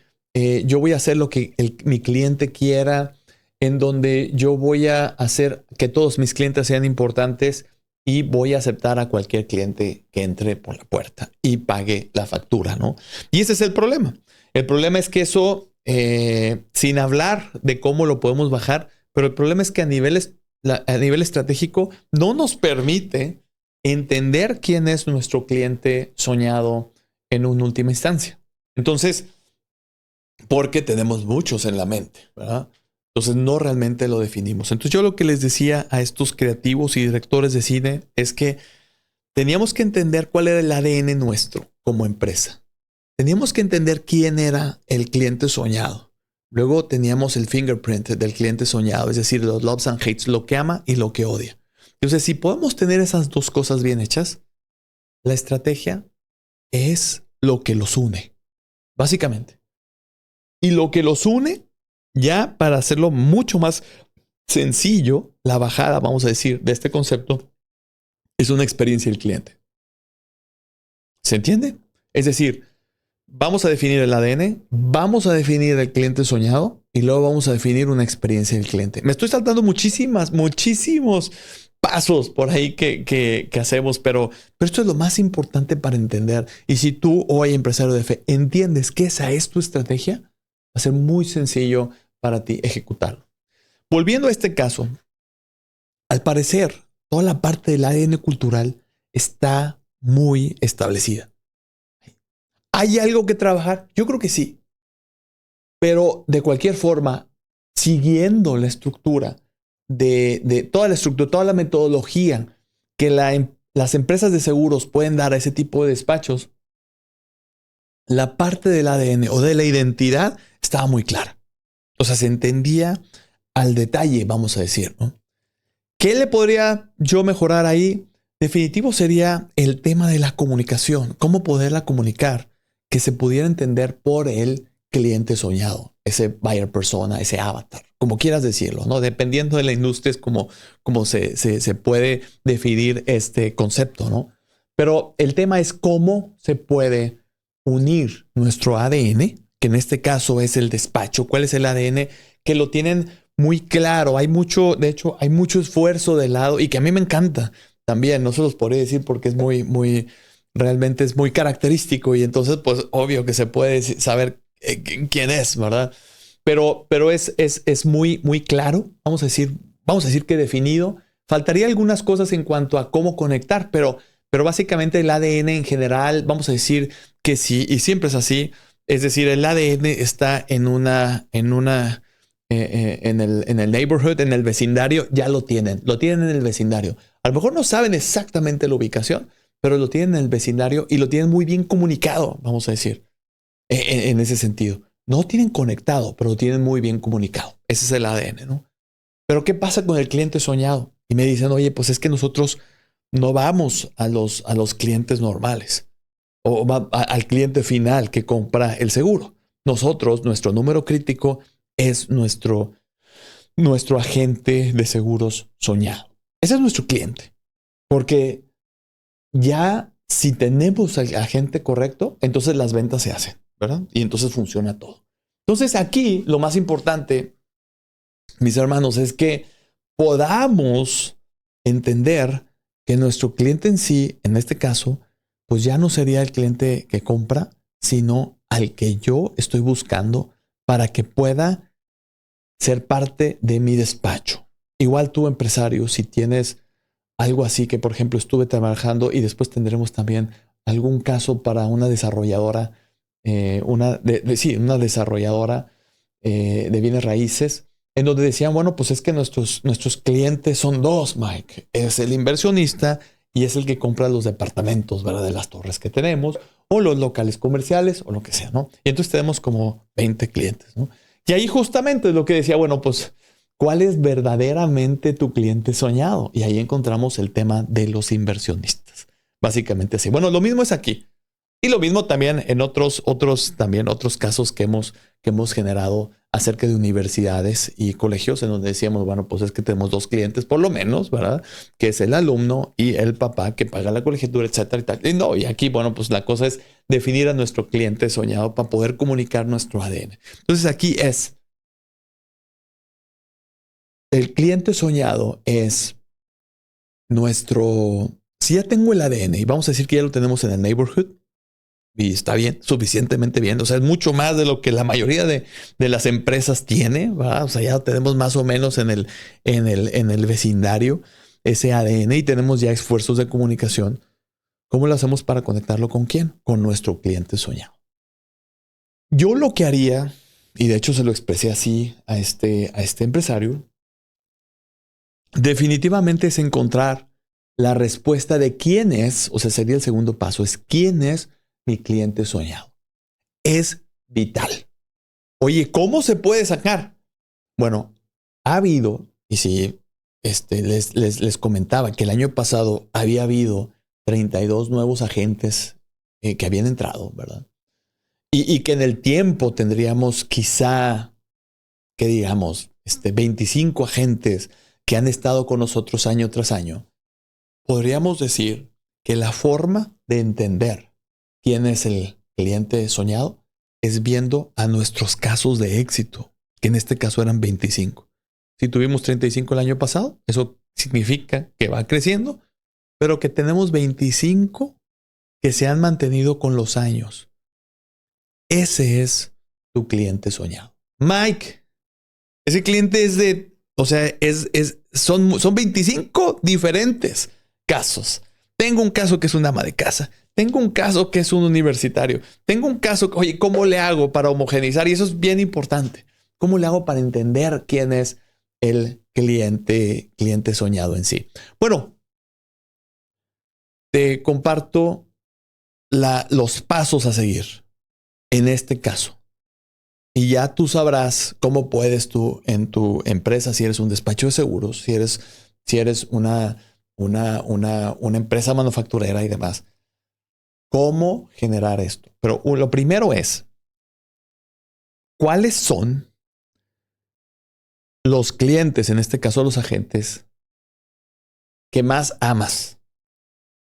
yo voy a hacer lo que mi cliente quiera, en donde yo voy a hacer que todos mis clientes sean importantes y voy a aceptar a cualquier cliente que entre por la puerta y pague la factura, ¿no? Y ese es el problema. El problema es que eso, sin hablar de cómo lo podemos bajar, pero el problema es que a nivel estratégico no nos permite entender quién es nuestro cliente soñado en una última instancia. Entonces, porque tenemos muchos en la mente, ¿verdad? Entonces no realmente lo definimos. Entonces yo lo que les decía a estos creativos y directores de cine es que teníamos que entender cuál era el ADN nuestro como empresa. Teníamos que entender quién era el cliente soñado. Luego teníamos el fingerprint del cliente soñado, es decir, los loves and hates, lo que ama y lo que odia. Entonces, si podemos tener esas dos cosas bien hechas, la estrategia es lo que los une, básicamente. Y lo que los une, ya para hacerlo mucho más sencillo, la bajada, vamos a decir, de este concepto, es una experiencia del cliente. ¿Se entiende? Es decir, vamos a definir el ADN, vamos a definir el cliente soñado y luego vamos a definir una experiencia del cliente. Me estoy saltando muchísimos pasos por ahí que hacemos, pero esto es lo más importante para entender. Y si tú hoy, empresario de fe, entiendes que esa es tu estrategia, va a ser muy sencillo para ti ejecutarlo. Volviendo a este caso, al parecer, toda la parte del ADN cultural está muy establecida. ¿Hay algo que trabajar? Yo creo que sí. Pero de cualquier forma, siguiendo la estructura de toda la estructura, toda la metodología que las empresas de seguros pueden dar a ese tipo de despachos, la parte del ADN o de la identidad estaba muy clara. O sea, se entendía al detalle, vamos a decir, ¿no? ¿Qué le podría yo mejorar ahí? Definitivo sería el tema de la comunicación. ¿Cómo poderla comunicar? Que se pudiera entender por el cliente soñado, ese buyer persona, ese avatar, como quieras decirlo, ¿no? Dependiendo de la industria es como se puede definir este concepto, ¿no? Pero el tema es cómo se puede unir nuestro ADN que en este caso es el despacho, cuál es el ADN, que lo tienen muy claro. Hay mucho, de hecho, hay mucho esfuerzo de lado y que a mí me encanta también. No se los podría decir porque es realmente es muy característico y entonces, pues, obvio que se puede saber quién es, ¿verdad? Pero es muy claro. Vamos a decir que definido. Faltaría algunas cosas en cuanto a cómo conectar, pero básicamente el ADN en general, vamos a decir que sí, y siempre es así. Es decir, el ADN está en el neighborhood, en el vecindario, ya lo tienen en el vecindario. A lo mejor no saben exactamente la ubicación, pero lo tienen en el vecindario y lo tienen muy bien comunicado, vamos a decir, en ese sentido. No lo tienen conectado, pero lo tienen muy bien comunicado. Ese es el ADN, ¿no? Pero ¿qué pasa con el cliente soñado? Y me dicen, oye, pues es que nosotros no vamos a los clientes normales o al cliente final que compra el seguro. Nosotros, nuestro número crítico es nuestro agente de seguros soñado. Ese es nuestro cliente. Porque ya si tenemos al agente correcto, entonces las ventas se hacen, ¿verdad? Y entonces funciona todo. Entonces aquí lo más importante, mis hermanos, es que podamos entender que nuestro cliente en sí, en este caso, pues ya no sería el cliente que compra, sino al que yo estoy buscando para que pueda ser parte de mi despacho. Igual tú, empresario, si tienes algo así que, por ejemplo, estuve trabajando y después tendremos también algún caso para una desarrolladora, una desarrolladora de bienes raíces, en donde decían, bueno, pues es que nuestros clientes son dos, Mike. Es el inversionista y es el que compra los departamentos, ¿verdad? De las torres que tenemos o los locales comerciales o lo que sea, ¿no? Y entonces tenemos como 20 clientes, ¿no? Y ahí justamente es lo que decía, bueno, pues, ¿cuál es verdaderamente tu cliente soñado? Y ahí encontramos el tema de los inversionistas. Básicamente así. Bueno, lo mismo es aquí. Y lo mismo también en otros casos que hemos generado acerca de universidades y colegios en donde decíamos, bueno, pues es que tenemos dos clientes por lo menos, ¿verdad? Que es el alumno y el papá que paga la colegiatura, etcétera y tal. Y no, y aquí, bueno, pues la cosa es definir a nuestro cliente soñado para poder comunicar nuestro ADN. Entonces aquí el cliente soñado es si ya tengo el ADN y vamos a decir que ya lo tenemos en el neighborhood, y está bien, suficientemente bien. O sea, es mucho más de lo que la mayoría de las empresas tiene, ¿verdad? O sea, ya tenemos más o menos en el vecindario ese ADN y tenemos ya esfuerzos de comunicación. ¿Cómo lo hacemos para conectarlo con quién? Con nuestro cliente soñado. Yo lo que haría, y de hecho se lo expresé así a este empresario, definitivamente es encontrar la respuesta de quién es, o sea, sería el segundo paso, es quién es mi cliente soñado. Es vital. Oye, ¿cómo se puede sacar? Bueno, ha habido, y sí, les comentaba que el año pasado había habido 32 nuevos agentes que habían entrado, ¿verdad? Y que en el tiempo tendríamos quizá, que digamos, 25 agentes que han estado con nosotros año tras año. Podríamos decir que la forma de entender quién es el cliente soñado es viendo a nuestros casos de éxito, que en este caso eran 25. Si tuvimos 35 el año pasado, eso significa que va creciendo, pero que tenemos 25 que se han mantenido con los años. Ese es tu cliente soñado. Mike, ese cliente son 25 diferentes casos. Tengo un caso que es un ama de casa. Tengo un caso que es un universitario. Tengo un caso, oye, ¿cómo le hago para homogeneizar? Y eso es bien importante. ¿Cómo le hago para entender quién es el cliente soñado en sí? Bueno, te comparto los pasos a seguir en este caso. Y ya tú sabrás cómo puedes tú en tu empresa, si eres un despacho de seguros, si eres una empresa manufacturera y demás, cómo generar esto. Pero lo primero es, ¿cuáles son los clientes, en este caso los agentes, que más amas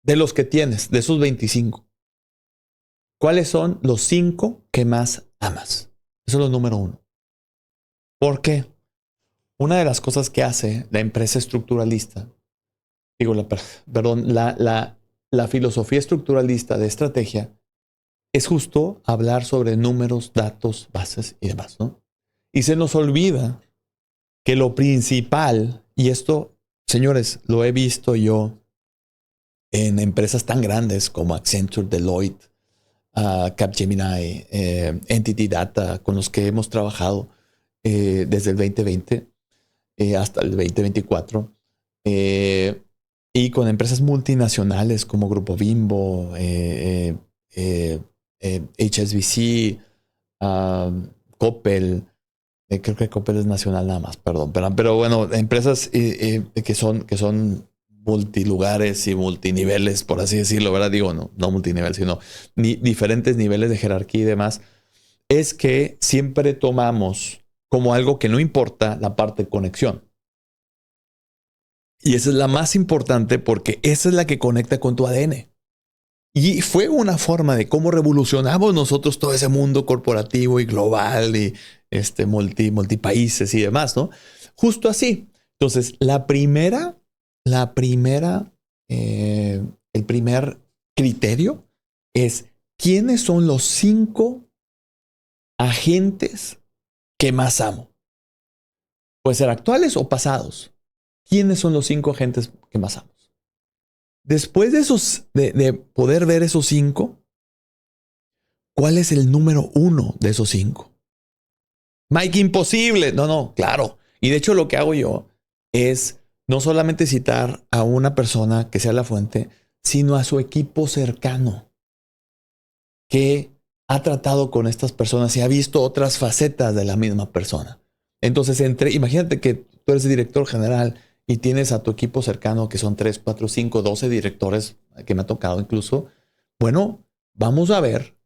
de los que tienes, de esos 25? ¿Cuáles son los 5 que más amas? Eso es lo número 1. ¿Por qué? Una de las cosas que hace la empresa estructuralista, la filosofía estructuralista de estrategia es justo hablar sobre números, datos, bases y demás, ¿no? Y se nos olvida que lo principal, y esto, señores, lo he visto yo en empresas tan grandes como Accenture, Deloitte, Capgemini, Entity Data, con los que hemos trabajado desde el 2020 hasta el 2024, y con empresas multinacionales como Grupo Bimbo, HSBC, Coppel. Creo que Coppel es nacional nada más, perdón. Pero bueno, empresas que son multilugares y multiniveles, por así decirlo, ¿verdad? Digo, no multinivel, sino diferentes niveles de jerarquía y demás. Es que siempre tomamos como algo que no importa la parte de conexión. Y esa es la más importante porque esa es la que conecta con tu ADN. Y fue una forma de cómo revolucionamos nosotros todo ese mundo corporativo y global y multipaíses y demás, ¿no? Justo así. Entonces, el primer criterio es quiénes son los 5 agentes que más amo. Puede ser actuales o pasados. ¿Quiénes son los 5 agentes que más amo? Después de poder ver esos 5, ¿cuál es el número 1 de esos 5? Mike, imposible. No, claro. Y de hecho lo que hago yo es no solamente citar a una persona que sea la fuente, sino a su equipo cercano que ha tratado con estas personas y ha visto otras facetas de la misma persona. Entonces, imagínate que tú eres el director general y tienes a tu equipo cercano que son 3, 4, 5, 12 directores que me ha tocado incluso. Bueno, vamos a ver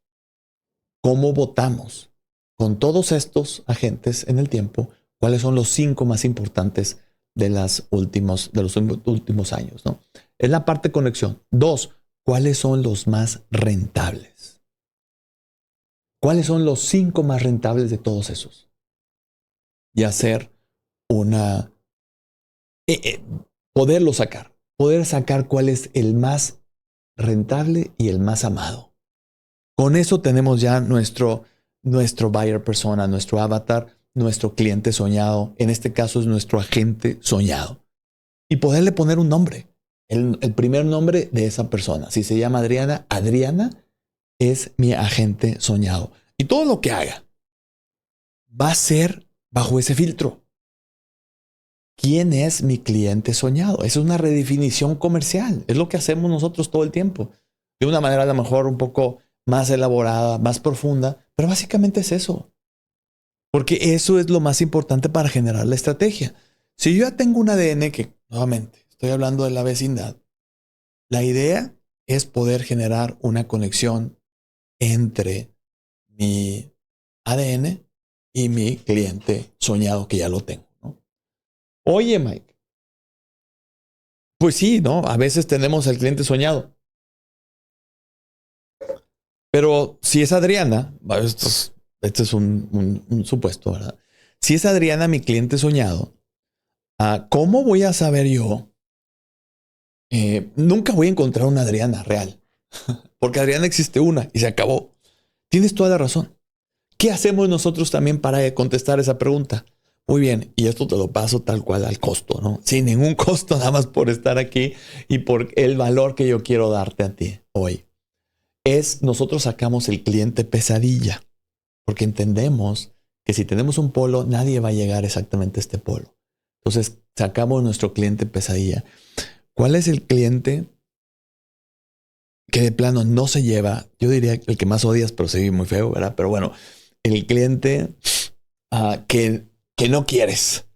cómo votamos con todos estos agentes en el tiempo, cuáles son los 5 más importantes de los últimos años, ¿no? Es la parte de conexión. 2, ¿cuáles son los más rentables? ¿Cuáles son los 5 más rentables de todos esos? Y hacer una... poder sacar cuál es el más rentable y el más amado. Con eso tenemos ya nuestro buyer persona, nuestro avatar, nuestro cliente soñado. En este caso es nuestro agente soñado. Y poderle poner un nombre, el primer nombre de esa persona. Si se llama Adriana, Adriana es mi agente soñado. Y todo lo que haga va a ser bajo ese filtro. ¿Quién es mi cliente soñado? Es una redefinición comercial. Es lo que hacemos nosotros todo el tiempo. De una manera a lo mejor un poco más elaborada, más profunda, pero básicamente es eso. Porque eso es lo más importante para generar la estrategia. Si yo ya tengo un ADN que, nuevamente, estoy hablando de la vecindad, la idea es poder generar una conexión entre mi ADN y mi cliente soñado que ya lo tengo. Oye, Mike, pues sí, ¿no? A veces tenemos al cliente soñado. Pero si es Adriana, este es un supuesto, ¿verdad? Si es Adriana mi cliente soñado, ¿cómo voy a saber yo? Nunca voy a encontrar una Adriana real. Porque Adriana existe una y se acabó. Tienes toda la razón. ¿Qué hacemos nosotros también para contestar esa pregunta? Muy bien, y esto te lo paso tal cual al costo, ¿no? Sin ningún costo, nada más por estar aquí y por el valor que yo quiero darte a ti hoy. Nosotros sacamos el cliente pesadilla, porque entendemos que si tenemos un polo, nadie va a llegar exactamente a este polo. Entonces, sacamos nuestro cliente pesadilla. ¿Cuál es el cliente que de plano no se lleva? Yo diría el que más odias, pero se ve muy feo, ¿verdad? Pero bueno, el cliente que no quieres,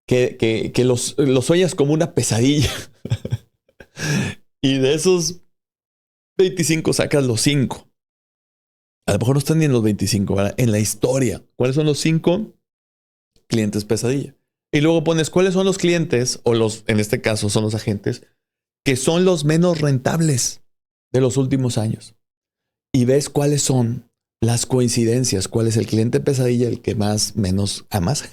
que los oyes como una pesadilla. Y de esos 25 sacas los 5. A lo mejor no están ni en los 25, ¿verdad? En la historia. ¿Cuáles son los 5 clientes pesadilla? Y luego pones cuáles son los clientes, o en este caso son los agentes, que son los menos rentables de los últimos años. y ves cuáles son las coincidencias, cuál es el cliente pesadilla, el que menos amas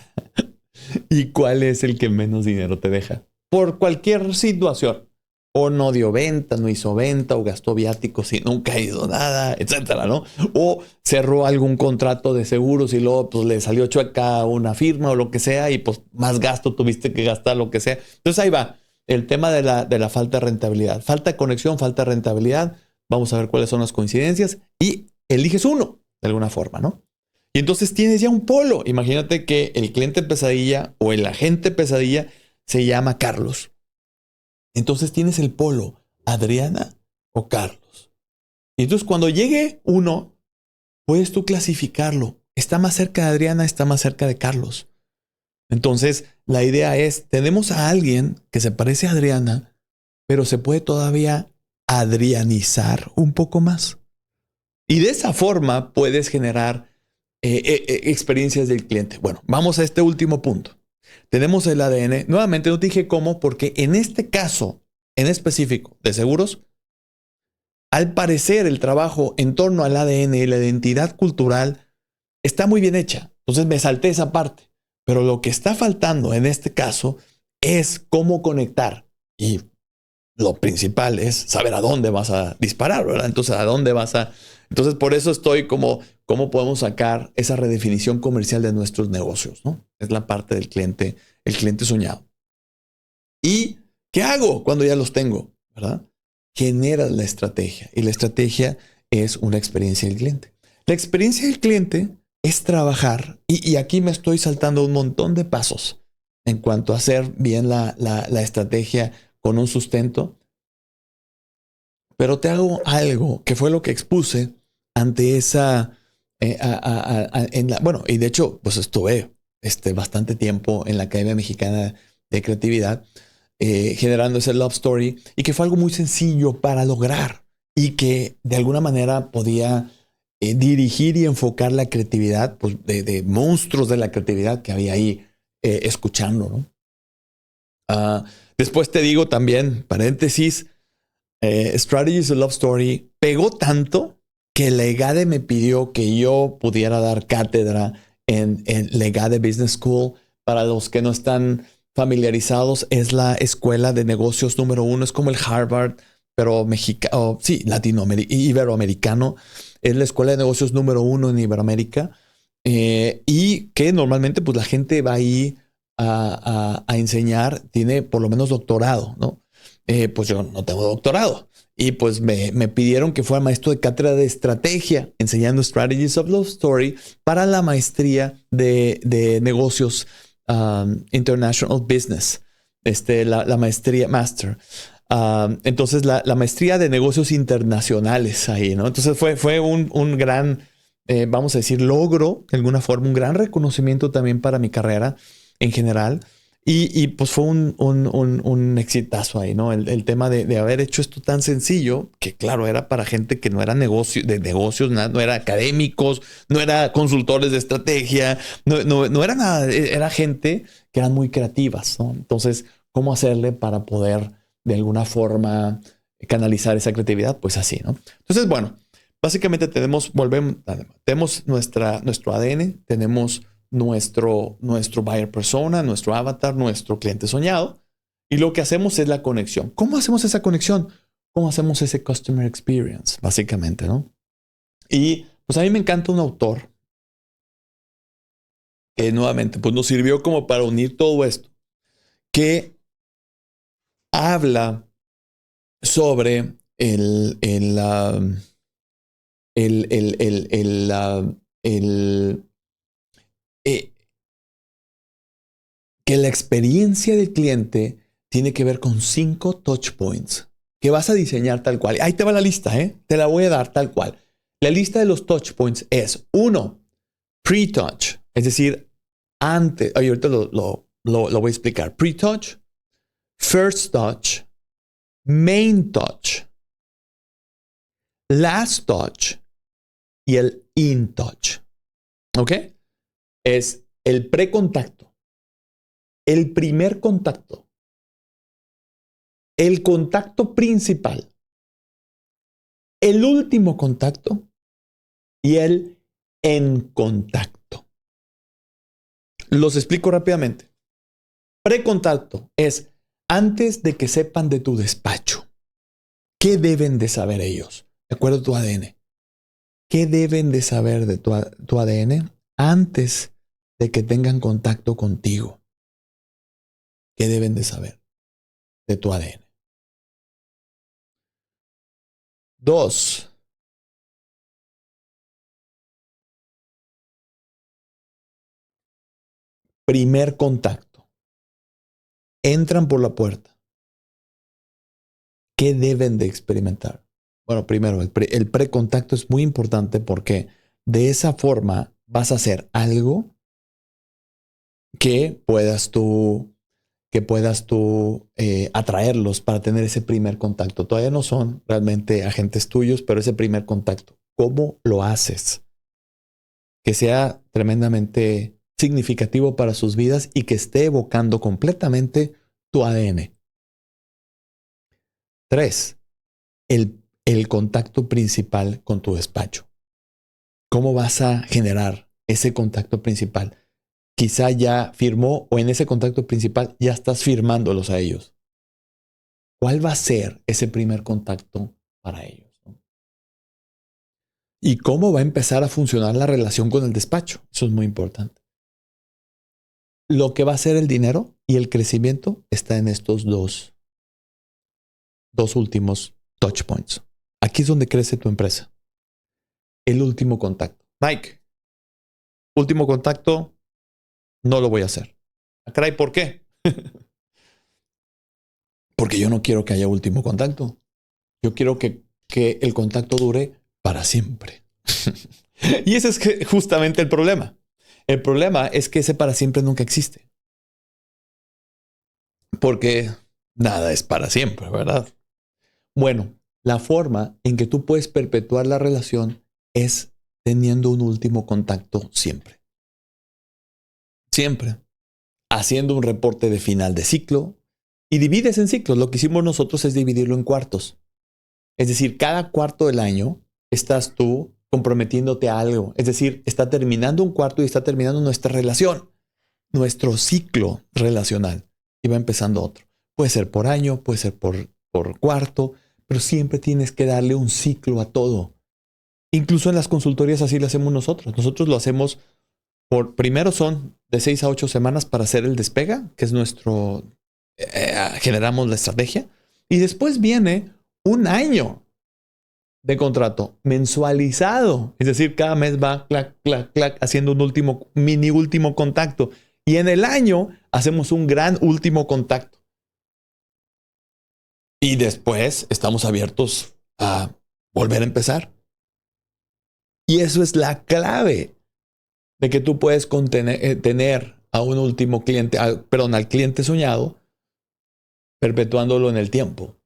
y cuál es el que menos dinero te deja. Por cualquier situación. O no dio venta, no hizo venta, o gastó viáticos y nunca ha ido nada, etcétera, ¿no? O cerró algún contrato de seguros y luego pues le salió chueca una firma o lo que sea y pues más gasto tuviste que gastar, lo que sea. Entonces ahí va el tema de la falta de rentabilidad. Falta de conexión, falta de rentabilidad. Vamos a ver cuáles son las coincidencias y eliges uno de alguna forma, ¿no? Y entonces tienes ya un polo. Imagínate que el cliente pesadilla o el agente pesadilla se llama Carlos. Entonces tienes el polo, Adriana o Carlos. Y entonces cuando llegue uno, puedes tú clasificarlo. Está más cerca de Adriana, está más cerca de Carlos. Entonces la idea es, tenemos a alguien que se parece a Adriana, pero se puede todavía adrianizar un poco más. Y de esa forma puedes generar experiencias del cliente. Bueno, vamos a este último punto. Tenemos el ADN. Nuevamente no te dije cómo, porque en este caso, en específico de seguros, al parecer el trabajo en torno al ADN y la identidad cultural está muy bien hecha. Entonces me salté esa parte. Pero lo que está faltando en este caso es cómo conectar. Y lo principal es saber a dónde vas a disparar, ¿verdad? Entonces, ¿a dónde vas a...? Entonces, por eso estoy como, ¿cómo podemos sacar esa redefinición comercial de nuestros negocios, ¿no? Es la parte del cliente, el cliente soñado. ¿Y qué hago cuando ya los tengo, verdad? Generas la estrategia y la estrategia es una experiencia del cliente. La experiencia del cliente es trabajar y aquí me estoy saltando un montón de pasos en cuanto a hacer bien la estrategia con un sustento, pero te hago algo que fue lo que expuse ante esa, bueno, y de hecho, pues estuve bastante tiempo en la Academia Mexicana de Creatividad, generando ese love story, y que fue algo muy sencillo para lograr, y que de alguna manera podía dirigir y enfocar la creatividad, pues de monstruos de la creatividad que había ahí escuchando, ¿no? Después te digo también, paréntesis, Strategies of Love Story pegó tanto que Legade me pidió que yo pudiera dar cátedra en Legade Business School. Para los que no están familiarizados, es la escuela de negocios número 1. Es como el Harvard, pero mexicano, sí, iberoamericano. Es la escuela de negocios número 1 en Iberoamérica. Y que normalmente pues la gente va ahí a enseñar, tiene por lo menos doctorado, ¿no? Pues yo no tengo doctorado. Y pues me pidieron que fuera maestro de cátedra de estrategia, enseñando Strategies of Love Story para la maestría de negocios, International Business, la maestría Master. Entonces la maestría de negocios internacionales ahí, ¿no? Entonces fue un gran, vamos a decir, logro, de alguna forma, un gran reconocimiento también para mi carrera en general. Y pues fue un exitazo ahí, ¿no? El tema de haber hecho esto tan sencillo, que claro, era para gente que no era de negocios, no era académicos, no era consultores de estrategia, no era nada, era gente que eran muy creativas, ¿no? Entonces, ¿cómo hacerle para poder de alguna forma canalizar esa creatividad? Pues así, ¿no? Entonces, bueno, básicamente tenemos nuestro ADN, tenemos nuestro buyer persona, nuestro avatar, nuestro cliente soñado. Y lo que hacemos es la conexión. ¿Cómo hacemos esa conexión? ¿Cómo hacemos ese customer experience? Básicamente, ¿no? Y pues a mí me encanta un autor que nuevamente pues nos sirvió como para unir todo esto, que habla sobre que la experiencia del cliente tiene que ver con 5 touch points que vas a diseñar tal cual. Ahí te va la lista, ¿eh? Te la voy a dar tal cual. La lista de los touch points es 1, pre-touch, es decir, antes, ahorita lo voy a explicar. Pre-touch, first touch, main touch, last touch y el in-touch. ¿Ok? Es el precontacto, el primer contacto, el contacto principal, el último contacto y el en contacto. Los explico rápidamente. Precontacto es antes de que sepan de tu despacho. ¿Qué deben de saber ellos? De acuerdo a tu ADN. ¿Qué deben de saber de tu ADN antes de que tengan contacto contigo? ¿Qué deben de saber de tu ADN? 2. Primer contacto. Entran por la puerta. ¿Qué deben de experimentar? Bueno, primero, el precontacto es muy importante porque de esa forma vas a hacer algo que puedas tú atraerlos para tener ese primer contacto. Todavía no son realmente agentes tuyos, pero ese primer contacto, ¿cómo lo haces? Que sea tremendamente significativo para sus vidas y que esté evocando completamente tu ADN. 3. El contacto principal con tu despacho. ¿Cómo vas a generar ese contacto principal? Quizá ya firmó o en ese contacto principal ya estás firmándolos a ellos. ¿Cuál va a ser ese primer contacto para ellos? ¿Y cómo va a empezar a funcionar la relación con el despacho? Eso es muy importante. Lo que va a ser el dinero y el crecimiento está en estos dos últimos touch points. Aquí es donde crece tu empresa. El último contacto. Mike, último contacto, no lo voy a hacer. Caray, ¿por qué? Porque yo no quiero que haya último contacto. Yo quiero que el contacto dure para siempre. Y ese es justamente el problema. El problema es que ese para siempre nunca existe. Porque nada es para siempre, ¿verdad? Bueno, la forma en que tú puedes perpetuar la relación es teniendo un último contacto siempre. Siempre. Haciendo un reporte de final de ciclo y divides en ciclos. Lo que hicimos nosotros es dividirlo en cuartos. Es decir, cada cuarto del año estás tú comprometiéndote a algo. Es decir, está terminando un cuarto y está terminando nuestra relación, nuestro ciclo relacional. Y va empezando otro. Puede ser por año, puede ser por cuarto, pero siempre tienes que darle un ciclo a todo. Incluso en las consultorías así lo hacemos nosotros. Nosotros lo hacemos primero son de 6 a 8 semanas para hacer el despega, que es nuestro, generamos la estrategia. Y después viene un año de contrato mensualizado. Es decir, cada mes va clac, clac, clac, haciendo un último contacto. Y en el año hacemos un gran último contacto. Y después estamos abiertos a volver a empezar. Y eso es la clave de que tú puedes tener a un último cliente, al cliente soñado, perpetuándolo en el tiempo,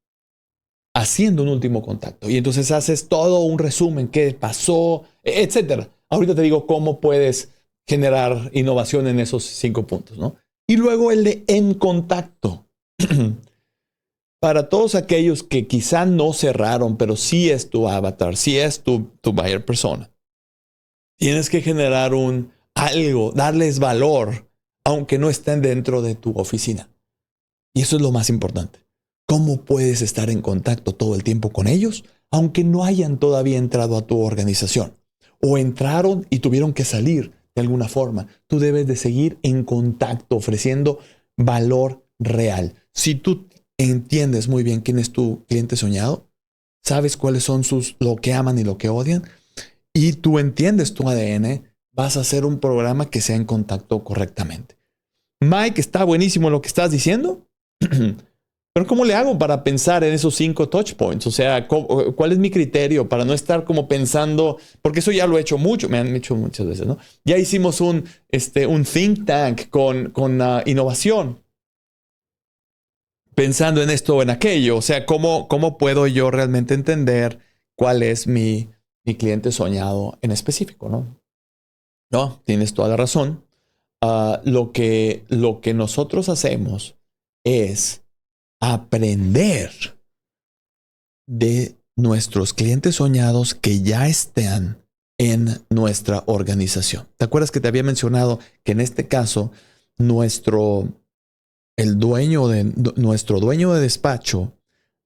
haciendo un último contacto. Y entonces haces todo un resumen, qué pasó, etcétera. Ahorita te digo cómo puedes generar innovación en esos 5 puntos, ¿no? Y luego el de en contacto. Para todos aquellos que quizá no cerraron, pero sí es tu avatar, sí es tu buyer persona. Tienes que generar algo, darles valor, aunque no estén dentro de tu oficina. Y eso es lo más importante. ¿Cómo puedes estar en contacto todo el tiempo con ellos, aunque no hayan todavía entrado a tu organización? O entraron y tuvieron que salir de alguna forma. Tú debes de seguir en contacto, ofreciendo valor real. Si tú entiendes muy bien quién es tu cliente soñado, sabes cuáles son lo que aman y lo que odian, y tú entiendes tu ADN, vas a hacer un programa que sea en contacto correctamente. Mike, está buenísimo lo que estás diciendo, pero ¿cómo le hago para pensar en esos 5 touch points? O sea, ¿cuál es mi criterio para no estar como pensando? Porque eso ya lo he hecho mucho, me han hecho muchas veces, ¿no? Ya hicimos un think tank con innovación, pensando en esto o en aquello. O sea, ¿cómo puedo yo realmente entender cuál es mi cliente soñado en específico, ¿no? No, tienes toda la razón. Lo que nosotros hacemos es aprender de nuestros clientes soñados que ya están en nuestra organización. ¿Te acuerdas que te había mencionado que en este caso nuestro dueño de despacho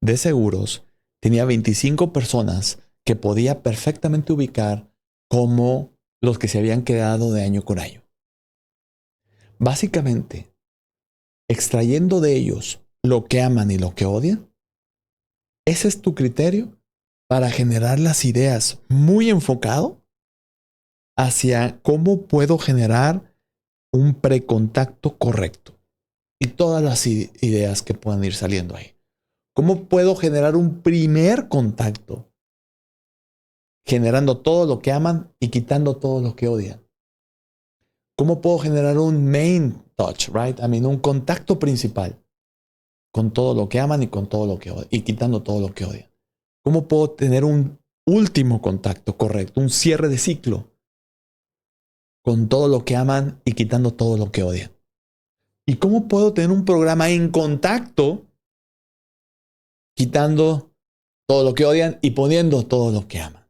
de seguros tenía 25 personas que podía perfectamente ubicar como los que se habían quedado de año con año? Básicamente, extrayendo de ellos lo que aman y lo que odian, ese es tu criterio para generar las ideas muy enfocado hacia cómo puedo generar un precontacto correcto y todas las ideas que puedan ir saliendo ahí. ¿Cómo puedo generar un primer contacto generando todo lo que aman y quitando todo lo que odian? ¿Cómo puedo generar un main touch, right? Un contacto principal con todo lo que aman y con todo lo que odian y quitando todo lo que odian? ¿Cómo puedo tener un último contacto correcto, un cierre de ciclo con todo lo que aman y quitando todo lo que odian? ¿Y cómo puedo tener un programa en contacto quitando todo lo que odian y poniendo todo lo que aman?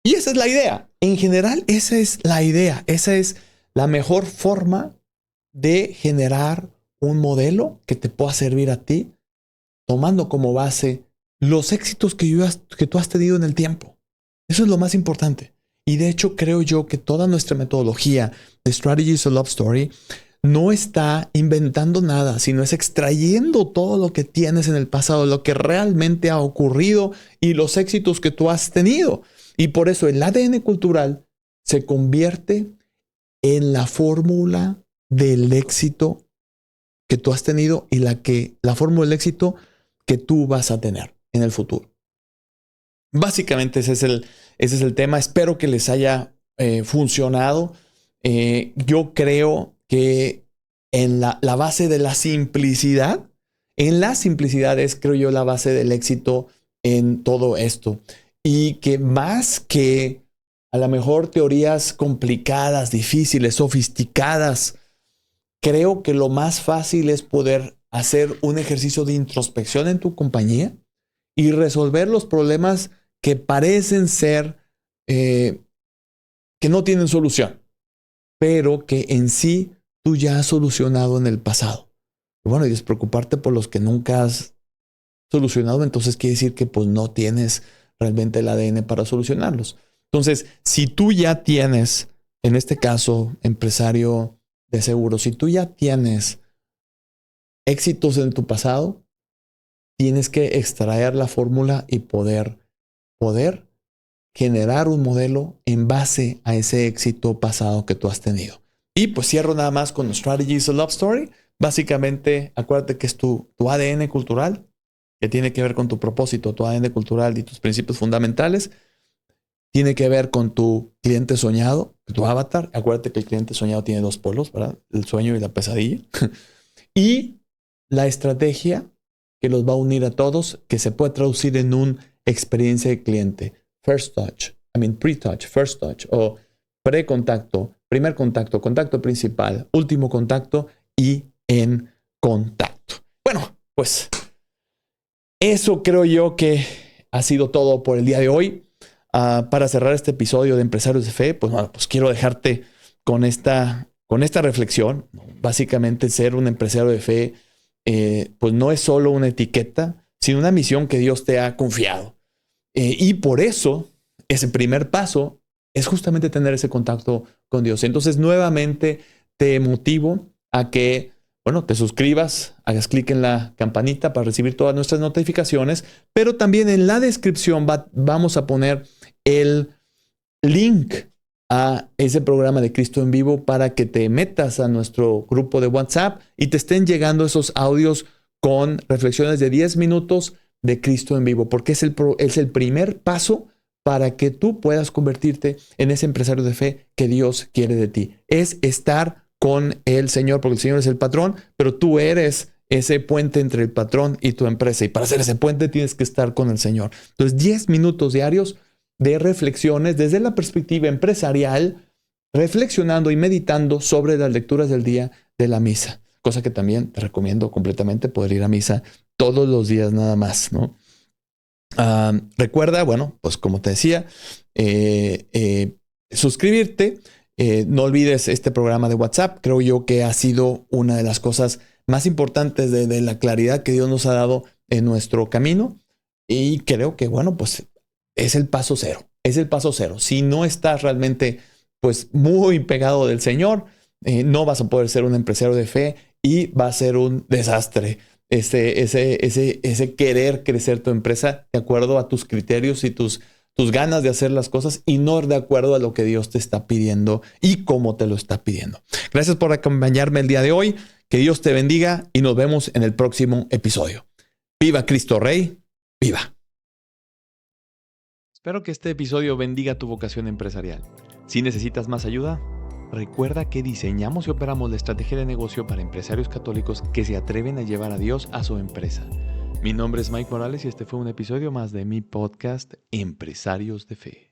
Y esa es la idea. En general, esa es la idea. Esa es la mejor forma de generar un modelo que te pueda servir a ti, tomando como base los éxitos que tú has tenido en el tiempo. Eso es lo más importante. Y de hecho, creo yo que toda nuestra metodología de Strategy is a Love Story no está inventando nada, sino es extrayendo todo lo que tienes en el pasado, lo que realmente ha ocurrido y los éxitos que tú has tenido. Y por eso el ADN cultural se convierte en la fórmula del éxito que tú has tenido y la fórmula del éxito que tú vas a tener en el futuro. Básicamente ese es el tema. Espero que les haya funcionado. Yo creo que en la base de la simplicidad, es, creo yo, la base del éxito en todo esto. Y que más que a lo mejor teorías complicadas, difíciles, sofisticadas, creo que lo más fácil es poder hacer un ejercicio de introspección en tu compañía y resolver los problemas que parecen ser que no tienen solución, pero que en sí tú ya has solucionado en el pasado. Y bueno, y despreocuparte por los que nunca has solucionado, entonces quiere decir que pues no tienes realmente el ADN para solucionarlos. Entonces, si tú ya tienes, en este caso, empresario de seguros, si tú ya tienes éxitos en tu pasado, tienes que extraer la fórmula y poder generar un modelo en base a ese éxito pasado que tú has tenido. Y pues cierro nada más con Strategy is a Love Story. Básicamente, acuérdate que es tu ADN cultural, que tiene que ver con tu propósito, tu ADN cultural y tus principios fundamentales. Tiene que ver con tu cliente soñado, tu avatar. Acuérdate que el cliente soñado tiene dos polos, ¿verdad? El sueño y la pesadilla. Y la estrategia que los va a unir a todos, que se puede traducir en una experiencia de cliente. First touch, pre-touch, first touch, o pre-contacto, primer contacto, contacto principal, último contacto y en contacto. Bueno, pues eso creo yo que ha sido todo por el día de hoy. Para cerrar este episodio de Empresarios de Fe, pues quiero dejarte con esta reflexión. Básicamente, ser un empresario de fe, pues no es solo una etiqueta, sino una misión que Dios te ha confiado. Y por eso, ese primer paso es justamente tener ese contacto con Dios. Entonces, nuevamente te motivo a que, te suscribas, hagas clic en la campanita para recibir todas nuestras notificaciones, pero también en la descripción vamos a poner el link a ese programa de Cristo en Vivo para que te metas a nuestro grupo de WhatsApp y te estén llegando esos audios con reflexiones de 10 minutos de Cristo en Vivo, porque es el primer paso para que tú puedas convertirte en ese empresario de fe que Dios quiere de ti. Es estar con el Señor, porque el Señor es el patrón, pero tú eres ese puente entre el patrón y tu empresa. Y para hacer ese puente tienes que estar con el Señor. Entonces, 10 minutos diarios de reflexiones desde la perspectiva empresarial, reflexionando y meditando sobre las lecturas del día de la misa. Cosa que también te recomiendo completamente, poder ir a misa todos los días nada más, ¿no? Recuerda, bueno, pues como te decía, suscribirte. No olvides este programa de WhatsApp. Creo yo que ha sido una de las cosas más importantes de la claridad que Dios nos ha dado en nuestro camino. Y creo que, bueno, pues es el paso cero. Es el paso cero. Si no estás realmente, pues, muy pegado del Señor, no vas a poder ser un empresario de fe y va a ser un desastre. Ese querer crecer tu empresa de acuerdo a tus criterios y tus ganas de hacer las cosas y no de acuerdo a lo que Dios te está pidiendo y cómo te lo está pidiendo. Gracias por acompañarme el día de hoy. Que Dios te bendiga y nos vemos en el próximo episodio. ¡Viva Cristo Rey! ¡Viva! Espero que este episodio bendiga tu vocación empresarial. Si necesitas más ayuda, recuerda que diseñamos y operamos la estrategia de negocio para empresarios católicos que se atreven a llevar a Dios a su empresa. Mi nombre es Mike Morales y este fue un episodio más de mi podcast Empresarios de Fe.